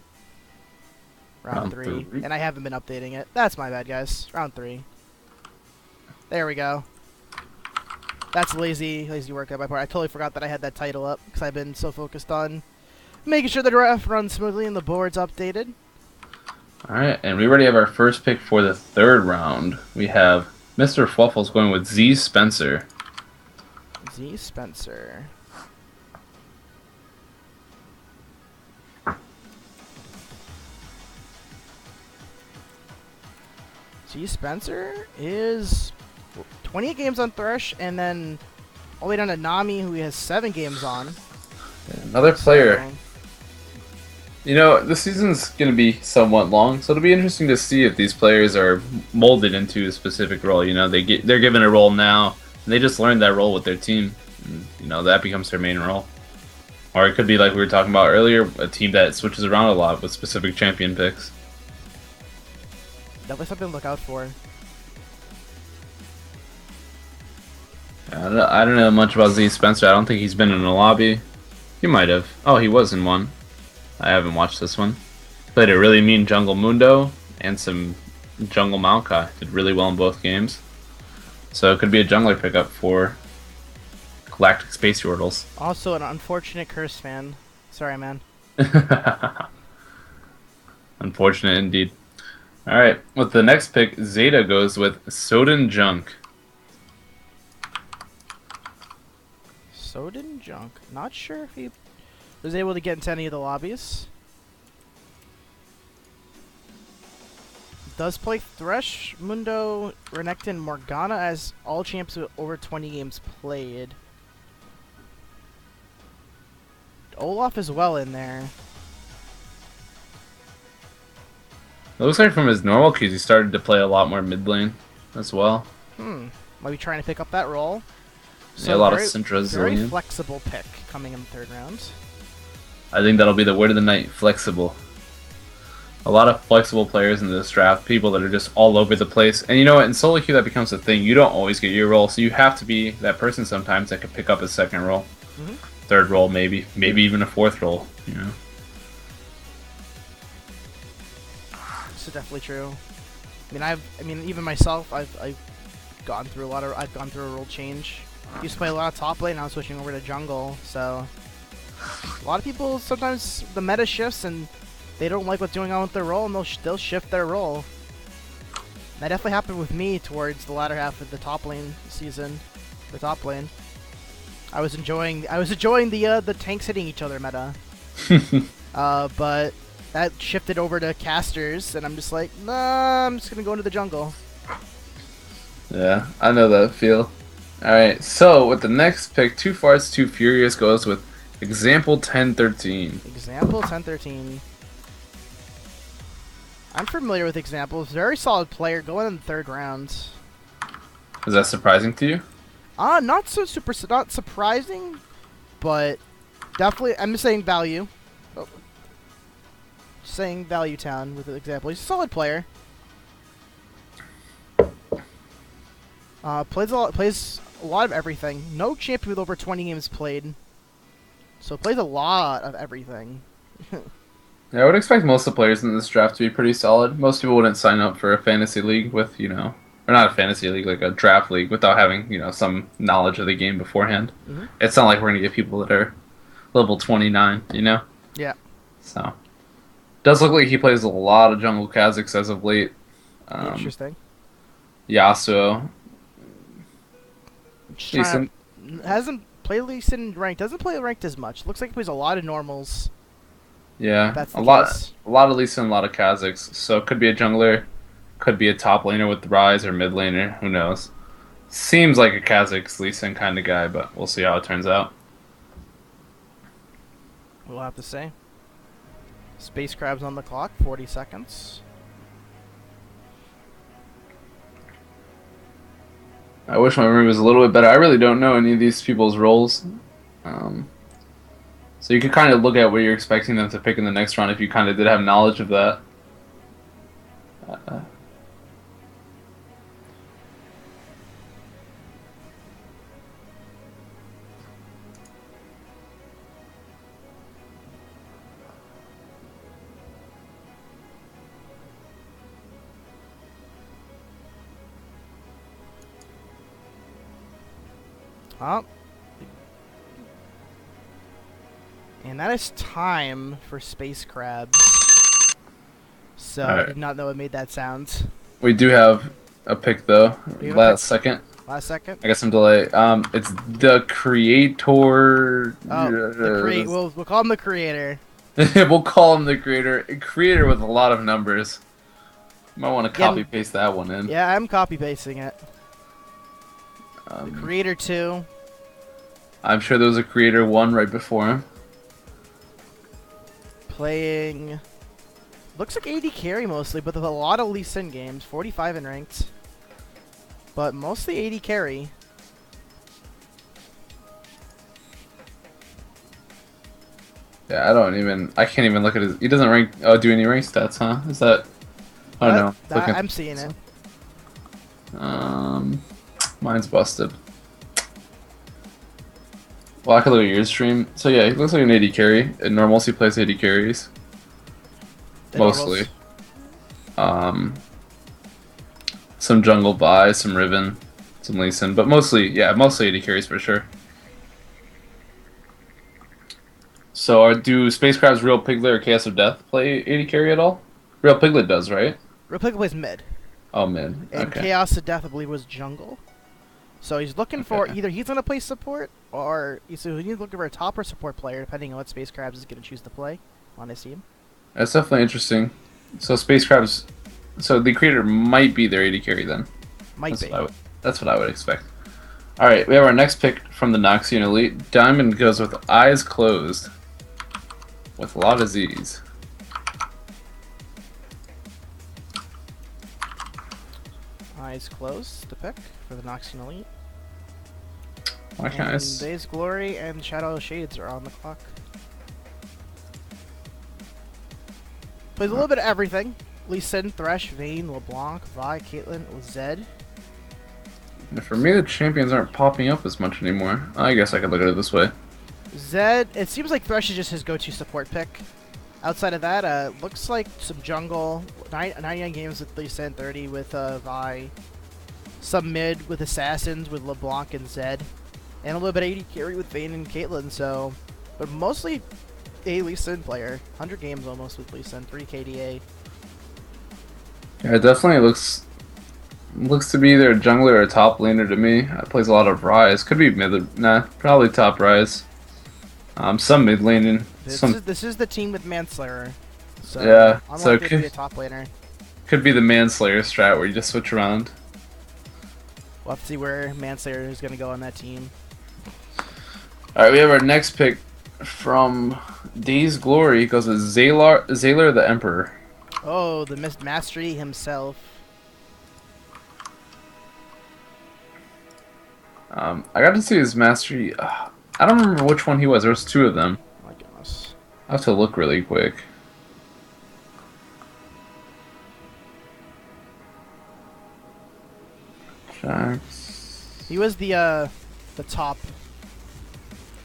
round three, and I haven't been updating it. That's my bad, guys. Round 3. There we go. That's lazy work on my part. I totally forgot that I had that title up because I've been so focused on making sure the draft runs smoothly and the board's updated. All right, and we already have our first pick for the third round. We have Mr. Fluffles going with Z Spencer. Z Spencer. Z Spencer is 28 games on Thresh, and then all the way down to Nami, who he has 7 games on. Another player. You know, the season's going to be somewhat long, so it'll be interesting to see if these players are molded into a specific role. You know, they're given a role now, and they just learned that role with their team. And, you know, that becomes their main role. Or it could be like we were talking about earlier, a team that switches around a lot with specific champion picks. Definitely something to look out for. I don't know much about Z Spencer. I don't think he's been in a lobby. He might have. Oh, he was in one. I haven't watched this one. Played a really mean Jungle Mundo and some Jungle Maokai. Did really well in both games. So it could be a jungler pickup for Galactic Space Yordles. Also an unfortunate Curse fan. Sorry, man. Unfortunate indeed. Alright, with the next pick, Zeta goes with Soden Junk. Soden Junk. Not sure if he was able to get into any of the lobbies. Does play Thresh, Mundo, Renekton, Morgana as all champs with over 20 games played. Olaf is well in there. It looks like from his normal queues, he started to play a lot more mid lane as well. Might be trying to pick up that role. So yeah, a lot of Syndra's. Very flexible pick coming in the third round. I think that'll be the word of the night, flexible. A lot of flexible players in this draft, people that are just all over the place. And you know what, in solo queue that becomes a thing. You don't always get your role, so you have to be that person sometimes that can pick up a second role. Third role maybe. Maybe even a fourth role, you know. This is definitely true. I mean even myself, I've gone through a role change. Used to play a lot of top lane, now I'm switching over to jungle, so a lot of people, sometimes the meta shifts and they don't like what's going on with their role, and they'll shift their role. That definitely happened with me towards the latter half of the top lane season. The top lane, I was enjoying the tanks hitting each other meta, but that shifted over to casters, and I'm just like, nah, I'm just gonna go into the jungle. Yeah, I know that feel. Alright, so with the next pick, Too Fast, Too Furious goes with Example 1013. Example 1013. I'm familiar with Example. Very solid player going in the third round. Is that surprising to you? Not surprising, but definitely, I'm just saying value. Oh. Saying value town with Example. He's a solid player. Plays a lot of everything. No champion with over 20 games played. So plays a lot of everything. Yeah, I would expect most of the players in this draft to be pretty solid. Most people wouldn't sign up for a fantasy league with, you know, or not a fantasy league, like a draft league, without having, you know, some knowledge of the game beforehand. It's not like we're going to get people that are level 29, you know? Yeah. So, does look like he plays a lot of jungle Kazakhs as of late. Interesting. Yasuo. Decent. Hasn't played Lee Sin ranked. Doesn't play ranked as much. Looks like he plays a lot of normals. Yeah, that's the case. A lot of Lee Sin, a lot of Kazakhs. So it could be a jungler, could be a top laner with the Rise or mid laner. Who knows? Seems like a Kazakhs Lee Sin kind of guy, but we'll see how it turns out. We'll have to say. Space Crab's on the clock. 40 seconds. I wish my memory was a little bit better. I really don't know any of these people's roles. So you could kind of look at what you're expecting them to pick in the next round if you kind of did have knowledge of that. Oh. And that is time for space crabs. So I Alright. did not know it made that sound. We do have a pick though. Do you have a Last pick? second. Last second. I got some delay. It's the creator. Oh, the create. We'll call him the creator. We'll call him the creator. Creator with a lot of numbers. Might want to copy Again, paste that one in. Yeah, I'm copy pasting it. The Um, creator 2. I'm sure there was a creator 1 right before him. Playing. Looks like AD carry mostly, but there's a lot of Lee Sin games. 45 in ranked. But mostly AD carry. Yeah, I can't even look at his. He doesn't rank. Oh, do any rank stats, huh? Is that? Oh no. I'm seeing it. Mine's busted. Well, I could look at your stream. So yeah, he looks like an AD carry. In normals, he plays AD carries. The Mostly. normals. Some jungle buy, some Riven, some Lee Sin, but mostly AD carries for sure. So, do Space Crab's Real Piglet or Chaos of Death play AD carry at all? Real Piglet does, right? Replica plays mid. Oh, man. And Okay. Chaos of Death, I believe, was jungle. So he's looking for either he's going to play support, or he's looking for a top or support player, depending on what Space Crabs is going to choose to play on his team. That's definitely interesting. So, Space Crab's. So, the creator might be their AD carry then. Might be. That's what I would expect. Alright, we have our next pick from the Noxian Elite. Diamond goes with Eyes Closed. With a lot of Z's. Eyes closed, the pick for the Noxian Elite. Why can't I Days Glory and Shadow Shades are on the clock. Plays a little bit of everything. Lee Sin, Thresh, Vayne, LeBlanc, Vi, Caitlyn, Zed. For me, the champions aren't popping up as much anymore. I guess I could look at it this way. Zed, it seems like Thresh is just his go-to support pick. Outside of that, looks like some jungle, 99 games with Lee Sin, 30 with Vi. Some mid with Assassins with LeBlanc and Zed. And a little bit of AD carry with Vayne and Caitlyn, so... But mostly a Lee Sin player. 100 games almost with Lee Sin, 3 KDA. Yeah, it definitely looks to be either a jungler or a top laner to me. Plays a lot of Rise. Could be mid. Nah, probably top Rise. Some mid laning. This is the team with Manslayer. So yeah, I'm so likely to be a top laner. Could be the Manslayer strat where you just switch around. We'll have to see where Manslayer is going to go on that team. Alright, we have our next pick from Days Glory. It goes with Zalar the Emperor. Oh, the Mist Mastery himself. I got to see his mastery. I don't remember which one he was. There was 2 of them. Oh my goodness. I have to look really quick. Jax. He was the top.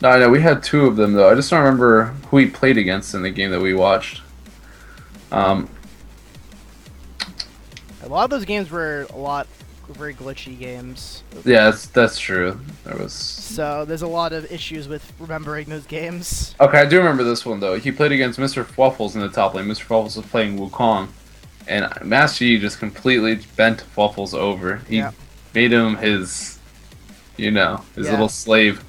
No, we had 2 of them though. I just don't remember who he played against in the game that we watched. A lot of those games were very glitchy games. Yeah, that's true. So there's a lot of issues with remembering those games. Okay, I do remember this one though. He played against Mr. Waffles in the top lane. Mr. Waffles was playing Wukong, and Master Yi just completely bent Waffles over. He made him his little slave.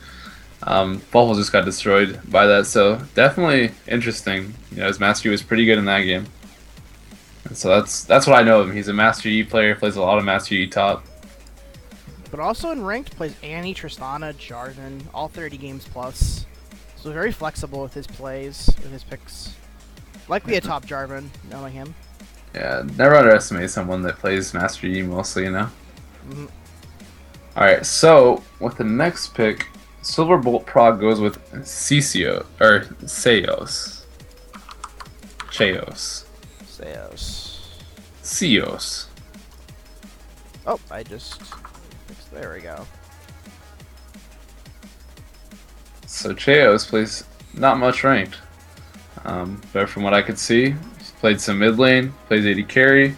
Waffles just got destroyed by that. So definitely interesting. His Master Yi was pretty good in that game. And so that's what I know of him. He's a Master Yi player. Plays a lot of Master Yi top. But also in ranked, plays Annie, Tristana, Jarvan, all 30 games plus. So very flexible with his plays, with his picks. Likely a top Jarvan, knowing him. Yeah, never underestimate someone that plays Master Yi mostly, Mm-hmm. Alright, so with the next pick, Silverbolt Prog goes with Seos. Seos. Oh, I just... There we go. So Cheos plays not much ranked. But from what I could see, he's played some mid lane, plays AD carry.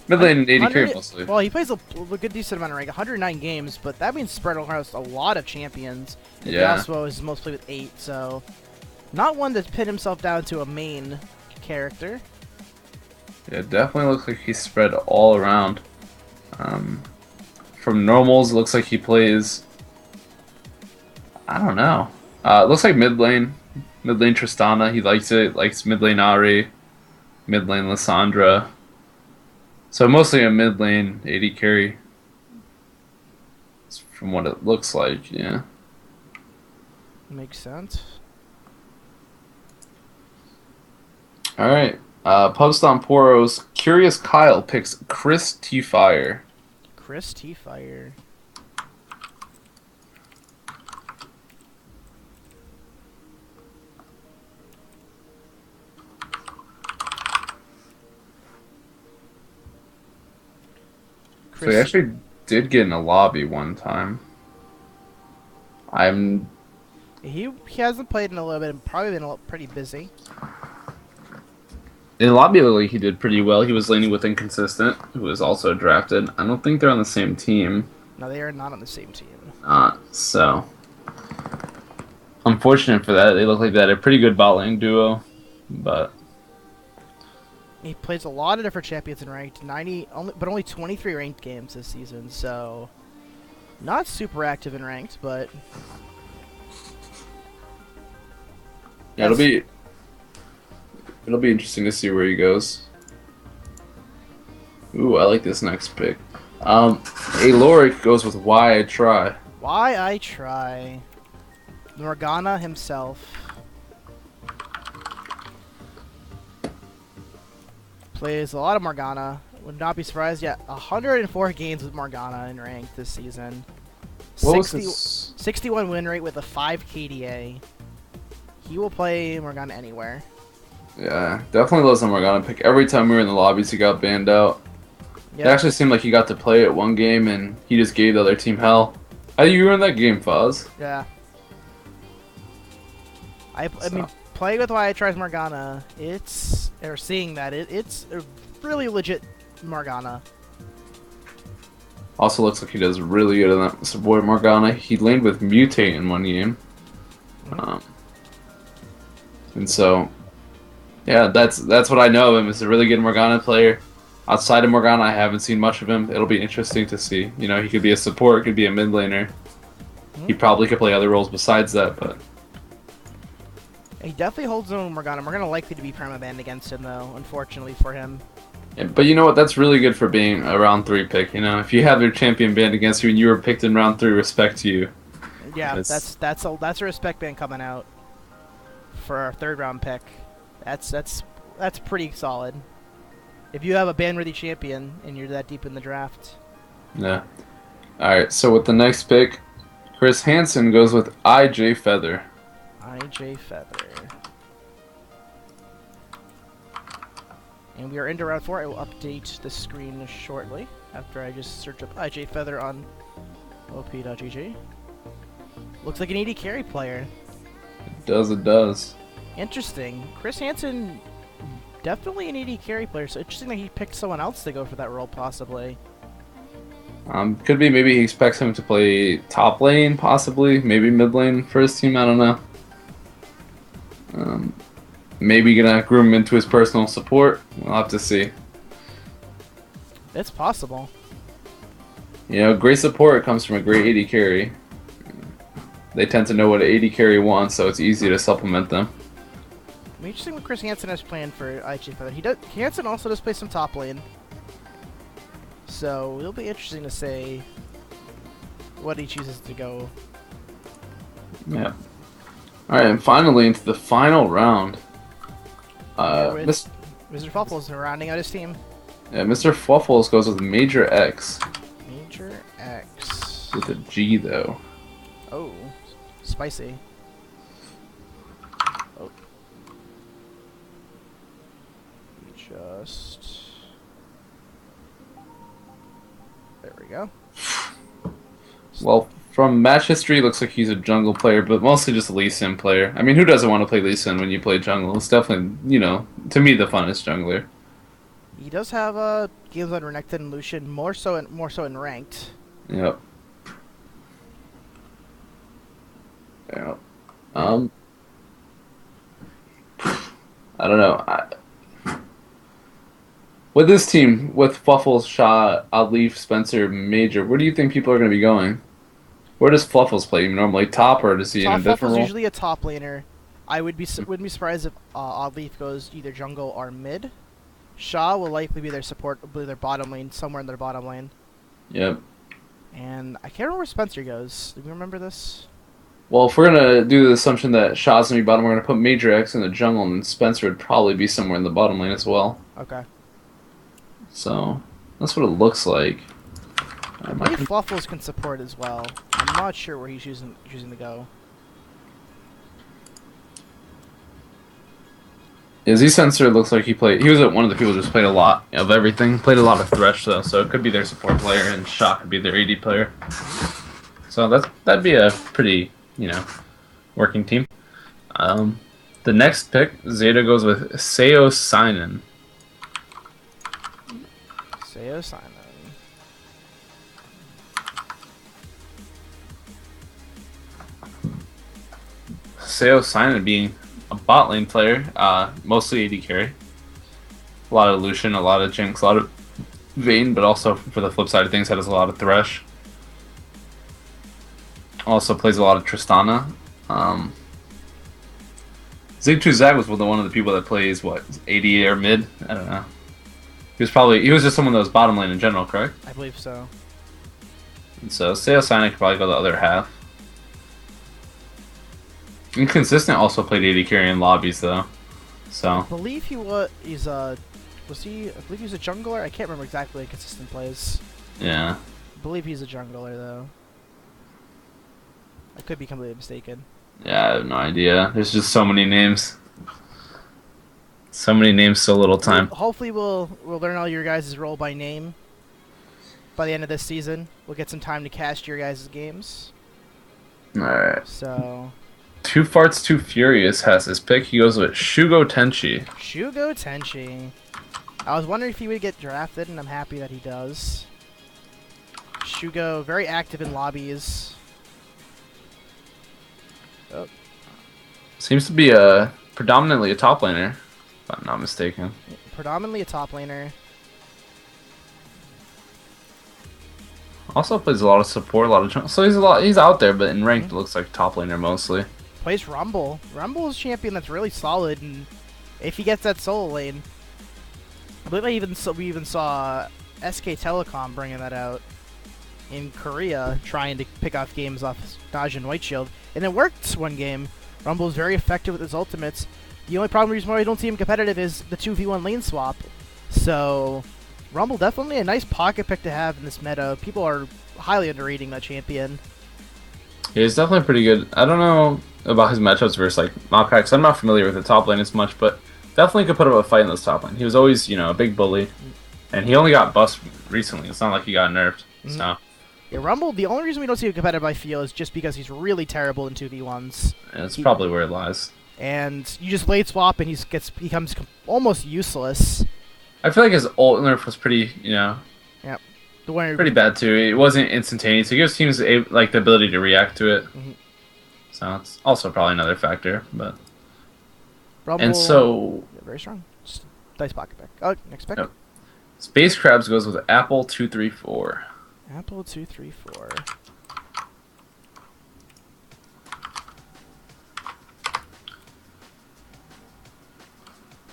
Mid lane and AD carry 100. mostly. Well, he plays a good decent amount of rank, 109 games, but that means spread across a lot of champions. Yeah. Yasuo is mostly with 8, so not one to pin himself down to a main character. Yeah, it definitely looks like he's spread all around. From normals, it looks like he plays. I don't know. It looks like mid lane Tristana. He likes it. Likes mid lane Ari, mid lane Lissandra. So mostly a mid lane AD carry. From what it looks like, yeah. Makes sense. All right. Post on Poros. Curious Kyle picks Chris T Fire. Chris T Fire. So he actually did get in a lobby one time. He hasn't played in a little bit. Probably been pretty busy. In lobby league, he did pretty well. He was laning with Inconsistent, who was also drafted. I don't think they're on the same team. No, they are not on the same team. So unfortunate for that. They look like they had a pretty good bot lane duo, but he plays a lot of different champions in ranked. Only 23 ranked games this season, so not super active in ranked, but yeah, it'll be interesting to see where he goes. Ooh, I like this next pick. Aloric goes with Why I Try. Why I Try. Morgana himself. Plays a lot of Morgana. Would not be surprised yet. 104 games with Morgana in ranked this season. 61 win rate with a 5 KDA. He will play Morgana anywhere. Yeah, definitely loves the Morgana pick. Every time we were in the lobbies, he got banned out. Yep. It actually seemed like he got to play it one game, and he just gave the other team hell. You were in that game, Foz. Yeah. I mean, playing with Why I Try Morgana, it's a really legit Morgana. Also looks like he does really good in that support Morgana. He laned with Mutate in one game. And so, yeah, that's what I know of him. He's a really good Morgana player. Outside of Morgana, I haven't seen much of him. It'll be interesting to see. You know, he could be a support, could be a mid laner. He probably could play other roles besides that, but he definitely holds his own with Morgana. Morgana likely to be permabanned against him, though, unfortunately for him. Yeah, but you know what? That's really good for being a round 3 pick. You know, if you have your champion banned against you and you were picked in round 3, respect to you. Yeah, that's a respect ban coming out for our 3rd round pick. That's pretty solid. If you have a ban-worthy champion and you're that deep in the draft. Yeah. All right. So with the next pick, Chris Hansen goes with IJ Feather. IJ Feather. And we are into round 4. I will update the screen shortly after I just search up IJ Feather on op.gg. Looks like an AD carry player. It does. Interesting. Chris Hansen, definitely an AD carry player, so interesting that he picked someone else to go for that role, possibly. Could be maybe he expects him to play top lane, possibly. Maybe mid lane for his team, I don't know. Maybe gonna groom him into his personal support. We'll have to see. It's possible. You know, great support comes from a great AD carry. They tend to know what an AD carry wants, so it's easy to supplement them. Interesting what Chris Hansen has planned for IJ Feather. Hansen also does play some top lane. So it'll be interesting to see what he chooses to go. Yeah. Alright, and finally into the final round. Mr. Fuffles rounding out his team. Yeah, Mr. Fluffles goes with Major X. Major X. With a G though. Oh, spicy. Oh. Just. There we go. Well, from match history, looks like he's a jungle player, but mostly just a Lee Sin player. I mean, who doesn't want to play Lee Sin when you play jungle? It's definitely, you know, to me, the funnest jungler. He does have games on Renekton and Lucian, more so in ranked. Yep. Yeah. Um, I don't know. With this team, with Fluffles, Shaw, Leaf, Spencer, Major, where do you think people are going to be going? Where does Fluffles play? Normally top, or is he in a Top different Fluffle's role? usually a top laner. I wouldn't be surprised if Oddleaf goes either jungle or mid. Shaw will likely be their support, be their bottom lane, somewhere in their bottom lane. Yep. And I can't remember where Spencer goes. Do you remember this? Well, if we're gonna do the assumption that Shaw's gonna be bottom, we're gonna put Major X in the jungle, and Spencer would probably be somewhere in the bottom lane as well. Okay. So that's what it looks like. I believe Fluffles can support as well. I'm not sure where he's choosing to go. Yeah, Z Sensor looks like he played. He was one of the people who just played a lot of everything. Played a lot of Thresh though, so it could be their support player, and Shaw could be their AD player. So that'd be a pretty working team. The next pick, Zeta goes with Seo Sinan. Seo Simon. Seo Sinan being a bot lane player, mostly AD carry. A lot of Lucian, a lot of Jinx, a lot of Vayne, but also for the flip side of things, has a lot of Thresh. Also plays a lot of Tristana. Zig2Zag was one of the people that plays what, AD or mid? I don't know. He was just someone that was bottom lane in general, correct? I believe so. And so Seo Sinan could probably go the other half. Inconsistent also played AD carry in lobbies though. So I believe he was. I believe he's a jungler. I can't remember exactly consistent plays. yeah. I believe he's a jungler though. I could be completely mistaken. Yeah, I have no idea. There's just so many names. So many names, so little time. Hopefully we'll learn all your guys' role by name by the end of this season. We'll get some time to cast your guys' games. Alright. So Two Farts, Too Furious has his pick. He goes with Shugo Tenchi. Shugo Tenchi. I was wondering if he would get drafted, and I'm happy that he does. Shugo, very active in lobbies. Oh. Seems to be predominantly a top laner, if I'm not mistaken. Predominantly a top laner. Also plays a lot of support, a lot of so he's out there, but in ranked it looks like top laner mostly. Plays Rumble. Rumble is a champion that's really solid, and if he gets that solo lane, I believe we even saw SK Telecom bringing that out in Korea, trying to pick off games off Dodge and White Shield, and it worked one game. Rumble is very effective with his ultimates. The only reason why we don't see him competitive is the 2v1 lane swap. So Rumble definitely a nice pocket pick to have in this meta. People are highly underrating that champion. Yeah, he's definitely pretty good. I don't know about his matchups versus like Maokai, because I'm not familiar with the top lane as much, but definitely could put up a fight in this top lane. He was always, a big bully, and he only got buffed recently. It's not like he got nerfed. So yeah, Rumble, the only reason we don't see him competitive, I feel, is just because he's really terrible in 2v1s. yeah, that's probably where it lies. And you just blade swap, and he becomes almost useless. I feel like his ult nerf was pretty, pretty bad too. It wasn't instantaneous. It gives teams the ability to react to it. So it's also probably another factor. But Rumble, and so very strong. Just dice pocket pick. Oh, next pick. Yep. Space Crabs goes with Apple 234. Apple 234.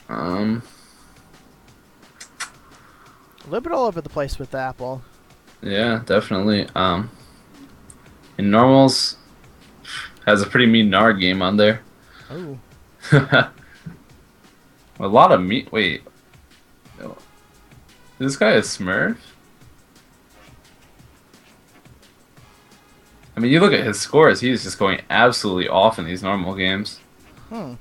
Um. A little bit all over the place with the Apple. Yeah, definitely. In normals, has a pretty mean Nard game on there. Oh. A lot of meat. Wait. This guy is Smurf? I mean, you look at his scores, he's just going absolutely off in these normal games. I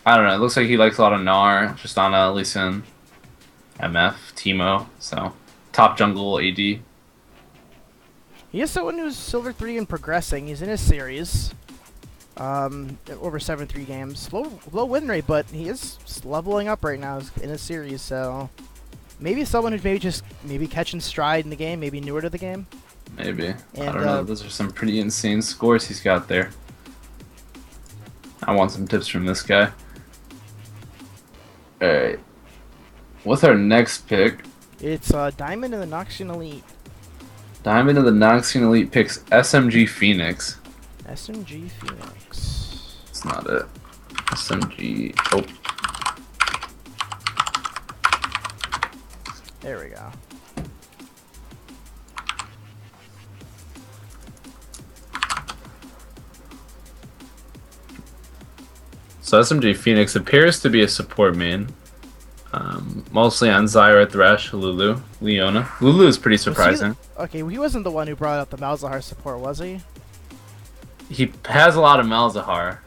don't know, it looks like he likes a lot of Gnar, Tristana, Lee Sin, MF, Teemo, so top jungle AD. He is someone who's Silver 3 and progressing. He's in his series. Over 7-3 games. Low win rate, but he is leveling up right now in his series, so maybe someone who's maybe catching stride in the game, maybe newer to the game. Maybe. And, I don't know. Those are some pretty insane scores he's got there. I want some tips from this guy. Alright. What's our next pick? It's Diamond in the Noxian Elite. Diamond of the Noxian Elite picks SMG Phoenix. SMG Phoenix. It's not it. SMG. Oh. There we go. So SMG Phoenix appears to be a support main. Mostly on Zyra, Thresh, Lulu, Leona. Lulu is pretty surprising. Okay, he wasn't the one who brought up the Malzahar support, was he? He has a lot of Malzahar.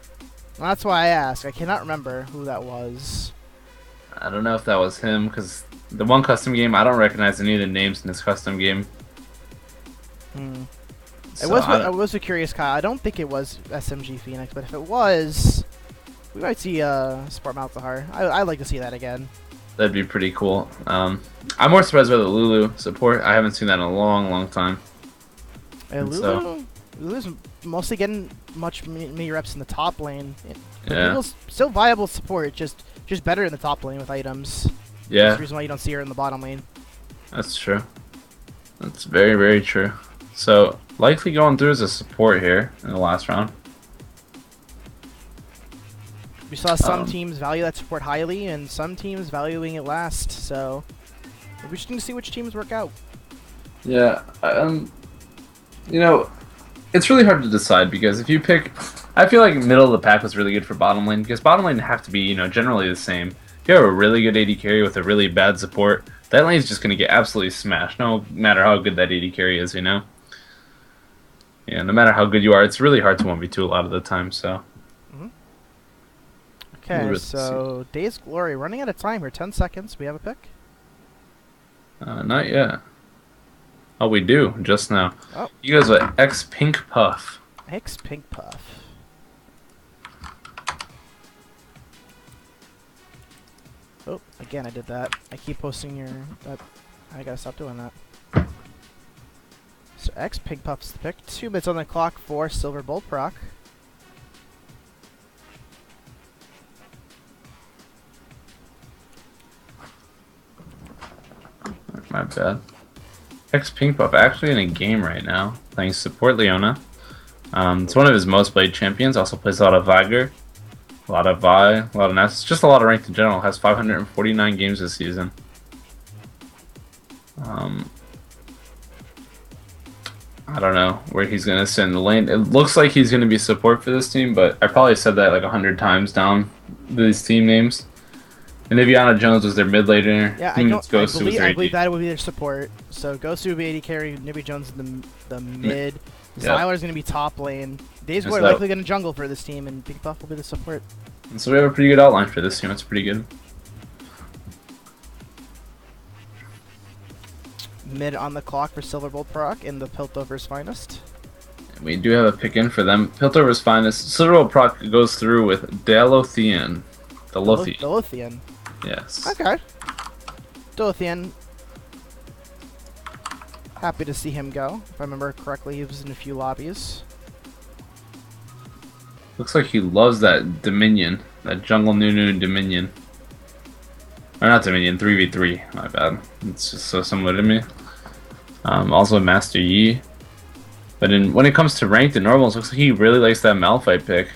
Well, that's why I asked. I cannot remember who that was. I don't know if that was him, because the one custom game, I don't recognize any of the names in this custom game. So I was a curious Kyle. I don't think it was SMG Phoenix, but if it was, we might see Sport Malzahar. I'd like to see that again. That'd be pretty cool. I'm more surprised by the Lulu support. I haven't seen that in a long time. And Lulu's mostly getting many reps in the top lane. Yeah. Lulu's still viable support, just better in the top lane with items. Yeah. That's the reason why you don't see her in the bottom lane. That's true. That's very true. So, likely going through as a support here in the last round. We saw some teams value that support highly, and some teams valuing it last. So, we're just going to see which teams work out. Yeah, you know, it's really hard to decide because if you pick, I feel like middle of the pack was really good for bottom lane because bottom lane have to be, you know, generally the same. If you have a really good AD carry with a really bad support, that lane is just going to get absolutely smashed, no matter how good that AD carry is, you know? Yeah, no matter how good you are, it's really hard to 1v2 a lot of the time, so. Okay, so Days Glory, running out of time here, 10 seconds. We have a pick? Not yet. Oh, we do, just now. Oh. You guys are X Pink Puff. X Pink Puff. Oh, again I did that. I keep posting that. I gotta stop doing that. So X Pink Puff's the pick. 2 minutes on the clock for Silver Bolt proc. My bad. X Pink Puff actually in a game right now, playing support Leona. It's one of his most played champions. Also plays a lot of Viger, a lot of Vi, a lot of Ness. Just a lot of ranked in general. Has 549 games this season. I don't know where he's gonna sit in the lane. It looks like he's gonna be support for this team, but I probably said that like 100 times down these team names. And Niviana Jones was their mid laner. Yeah, I believe that would be their support. So Ghost would be AD carry, Nibi Jones in the mid. Zyler's going to be top lane. Days Glory likely going to jungle for this team, and Pink Puff will be the support. And so we have a pretty good outline for this team. It's pretty good. Mid on the clock for Silverbolt proc in the Piltover's finest. And we do have a pick in for them. Piltover's finest. Silverbolt proc goes through with Dalothian. Dalothian. Yes. Okay. Dalothian. Happy to see him go. If I remember correctly, he was in a few lobbies. Looks like he loves that Dominion. That Jungle Nunu Dominion. Or not Dominion, 3v3. My bad. It's just so similar to me. Also Master Yi. But when it comes to ranked and normals, looks like he really likes that Malphite pick.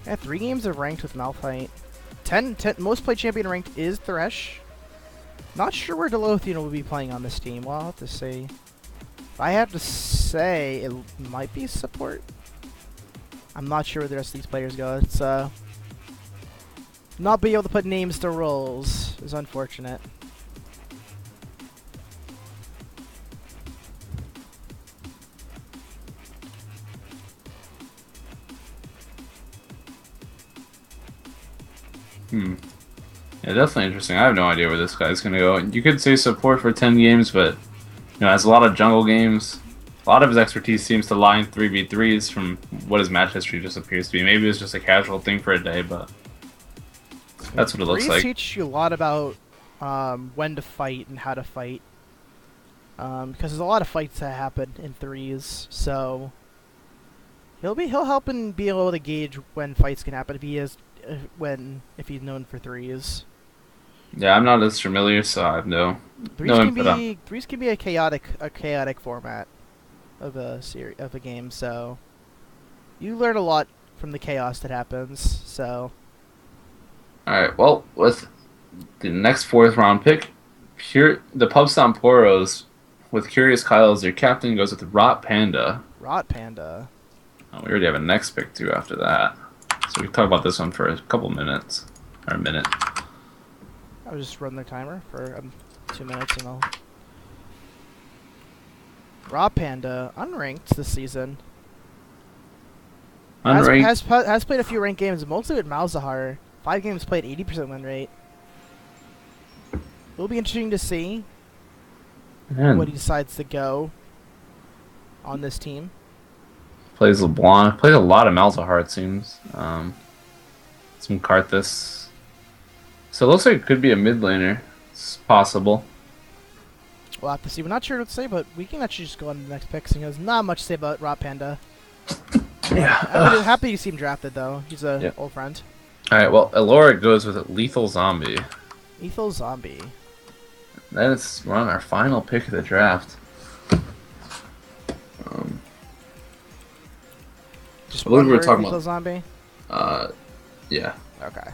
Yeah, 3 games of ranked with Malphite. 10 most played champion ranked is Thresh. Not sure where Dalothian will be playing on this team. Well, I'll have to see. If I have to say, it might be support. I'm not sure where the rest of these players go. It's not being able to put names to roles is unfortunate. Yeah, definitely interesting. I have no idea where this guy's gonna go. You could say support for 10 games, but you know, has a lot of jungle games. A lot of his expertise seems to lie in 3v3s from what his match history just appears to be. Maybe it's just a casual thing for a day, but that's what it looks Threes like. teach you a lot about when to fight and how to fight. Because there's a lot of fights that happen in threes, so he'll help and be able to gauge when fights can happen if he's known for threes. Yeah, I'm not as familiar, so I have no input on. Threes can be a chaotic format of a game, so you learn a lot from the chaos that happens. So All right, well, with the next fourth round pick, here the Pub Stomp Poros with Curious Kyle as their captain goes with Rot Panda. Rot Panda. Oh, we already have a next pick too after that, so we can talk about this one for a couple minutes or a minute. I'll just run the timer for 2 minutes and I'll. Rot Panda, unranked this season. Unranked. Has played a few ranked games, mostly with Malzahar. 5 games played, 80% win rate. It'll be interesting to see what he decides to go on this team. Plays LeBlanc. Plays a lot of Malzahar, it seems. Some Karthus. So it looks like it could be a mid laner. It's possible. We'll have to see. We're not sure what to say, but we can actually just go on to the next pick. So there's not much to say about Rot Panda. Yeah. I'm happy to see him drafted, though. He's a old friend. Alright, well, Elora goes with Lethal Zombie. Lethal Zombie. Then we're on our final pick of the draft. Just I believe one we were word, talking Lethal about. Zombie? Yeah. Okay.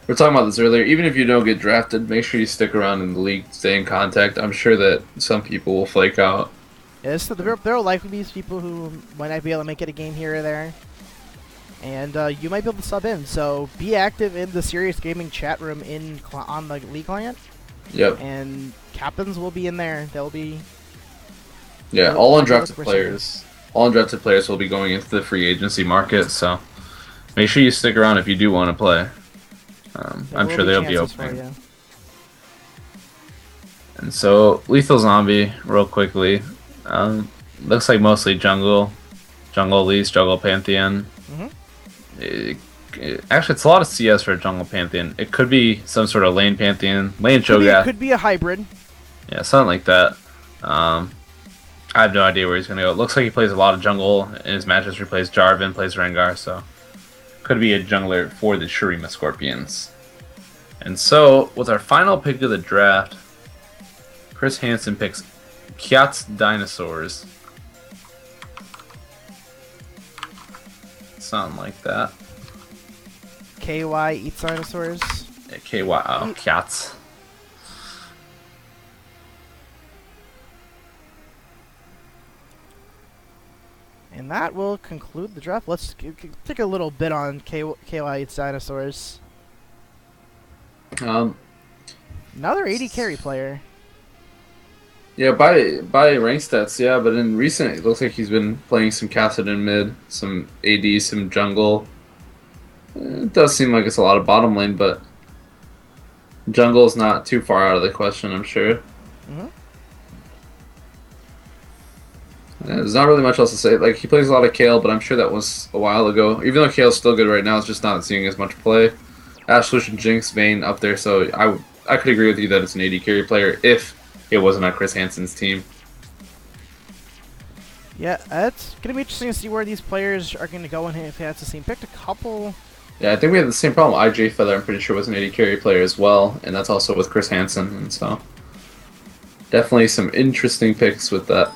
We were talking about this earlier. Even if you don't get drafted, make sure you stick around in the league, stay in contact. I'm sure that some people will flake out. Yeah, there will likely be people who might not be able to make it a game here or there. And you might be able to sub in. So be active in the Sirius Gaming chat room on the League client. Yep. And captains will be in there. They'll be... Yeah, all undrafted players. All undrafted players will be going into the free agency market, so make sure you stick around if you do want to play. I'm sure they'll be opening. And so, Lethal Zombie, real quickly. Looks like mostly jungle. Jungle Elise, Jungle Pantheon. Actually, it's a lot of CS for a Jungle Pantheon. It could be some sort of lane Pantheon. Lane Cho'Gath. Could be a hybrid. Yeah, something like that. I have no idea where he's going to go. It looks like he plays a lot of jungle in his matches. He plays Jarvan, plays Rengar, so could be a jungler for the Shurima Scorpions. And so, with our final pick of the draft, Chris Hansen picks Kiat's Dinosaurs. Something like that. KY eats dinosaurs. Yeah, KY, Kiat's. And that will conclude the draft. Let's take a little bit on KY eats dinosaurs. Another 80 carry player. Yeah, by rank stats, yeah, but in recent, it looks like he's been playing some Kassadin mid, some AD, some jungle. It does seem like it's a lot of bottom lane, but jungle is not too far out of the question, I'm sure. Yeah, there's not really much else to say. Like, he plays a lot of Kale, but I'm sure that was a while ago. Even though Kale's still good right now, it's just not seeing as much play. Ash, Lucian, Jinx, Vayne up there, so I could agree with you that it's an AD carry player if it wasn't on Chris Hansen's team. Yeah, it's going to be interesting to see where these players are going to go and if he has the same. Picked a couple. Yeah, I think we had the same problem. IJ Feather, I'm pretty sure, was an AD carry player as well, and that's also with Chris Hansen, and so definitely some interesting picks with that.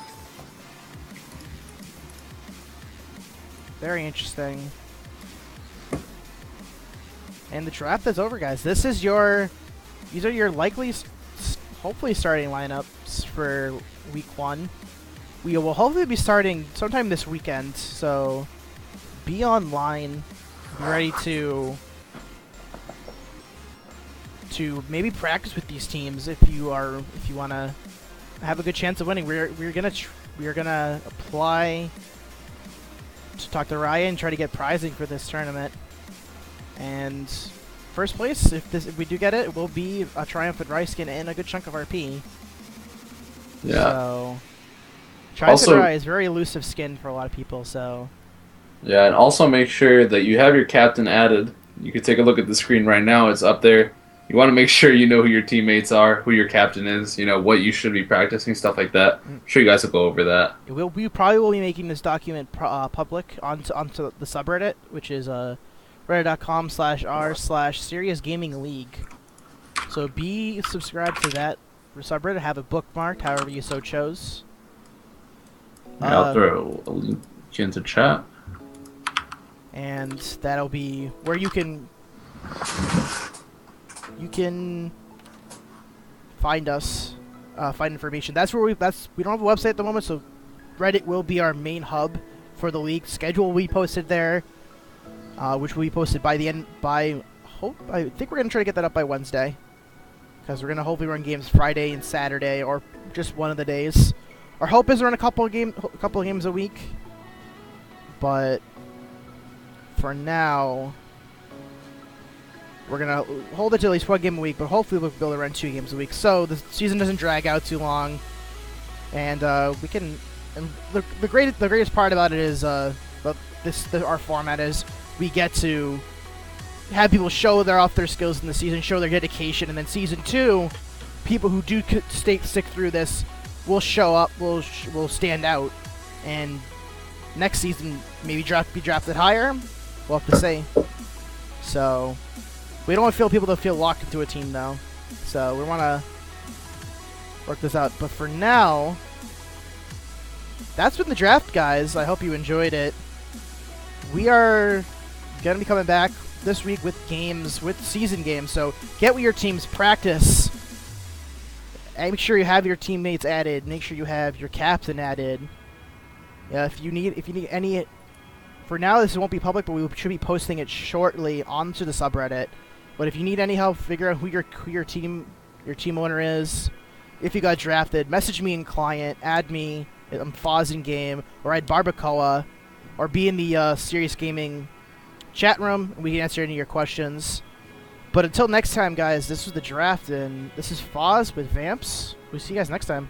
Very interesting. And the draft is over, guys. These are your likely, hopefully starting lineups for week 1. We will hopefully be starting sometime this weekend, so be online, be ready to maybe practice with these teams if you want to have a good chance of winning. We're gonna apply to talk to Ryan and try to get prizing for this tournament. And first place, if we do get it, will be a triumphant rice skin and a good chunk of RP. Yeah. So Also, Charizard is very elusive skin for a lot of people, so yeah, and also make sure that you have your captain added. You can take a look at the screen right now. It's up there. You want to make sure you know who your teammates are, who your captain is, what you should be practicing, stuff like that. I'm sure you guys will go over that. we probably will be making this document public onto the subreddit, which is reddit.com/r/Sirius Gaming League. So be subscribed to that subreddit. Have it bookmarked, however you so chose. Yeah, I'll throw a link into chat. And that'll be where you can find us, find information. That's where we don't have a website at the moment, so Reddit will be our main hub for the league. Schedule will be posted there, which will be posted by the end. I think we're gonna try to get that up by Wednesday, because we're gonna hopefully run games Friday and Saturday, or just one of the days. Our hope is to run a couple of games a week, but for now, we're gonna hold it to at least one game a week. But hopefully, we'll be able to run 2 games a week, so the season doesn't drag out too long, and we can. And the greatest part about it is our format is we get to have people show their skills in the season, show their dedication, and then season 2, people who do stick through this will show up, will stand out, and next season maybe be drafted higher. We'll have to see. So we don't want people to feel locked into a team though. So we want to work this out. But for now, that's been the draft, guys. I hope you enjoyed it. We are gonna be coming back this week with season games. So get with your teams, practice. And make sure you have your teammates added. Make sure you have your captain added. Yeah, if you need any. For now, this won't be public, but we should be posting it shortly onto the subreddit. But if you need any help, figure out who your team owner is. If you got drafted, message me in client, add me. I'm Foz in game, or add Barbacoa, or be in the Sirius Gaming chat room, and we can answer any of your questions. But until next time, guys, this was the draft, and this is Foz with Vamps. We'll see you guys next time.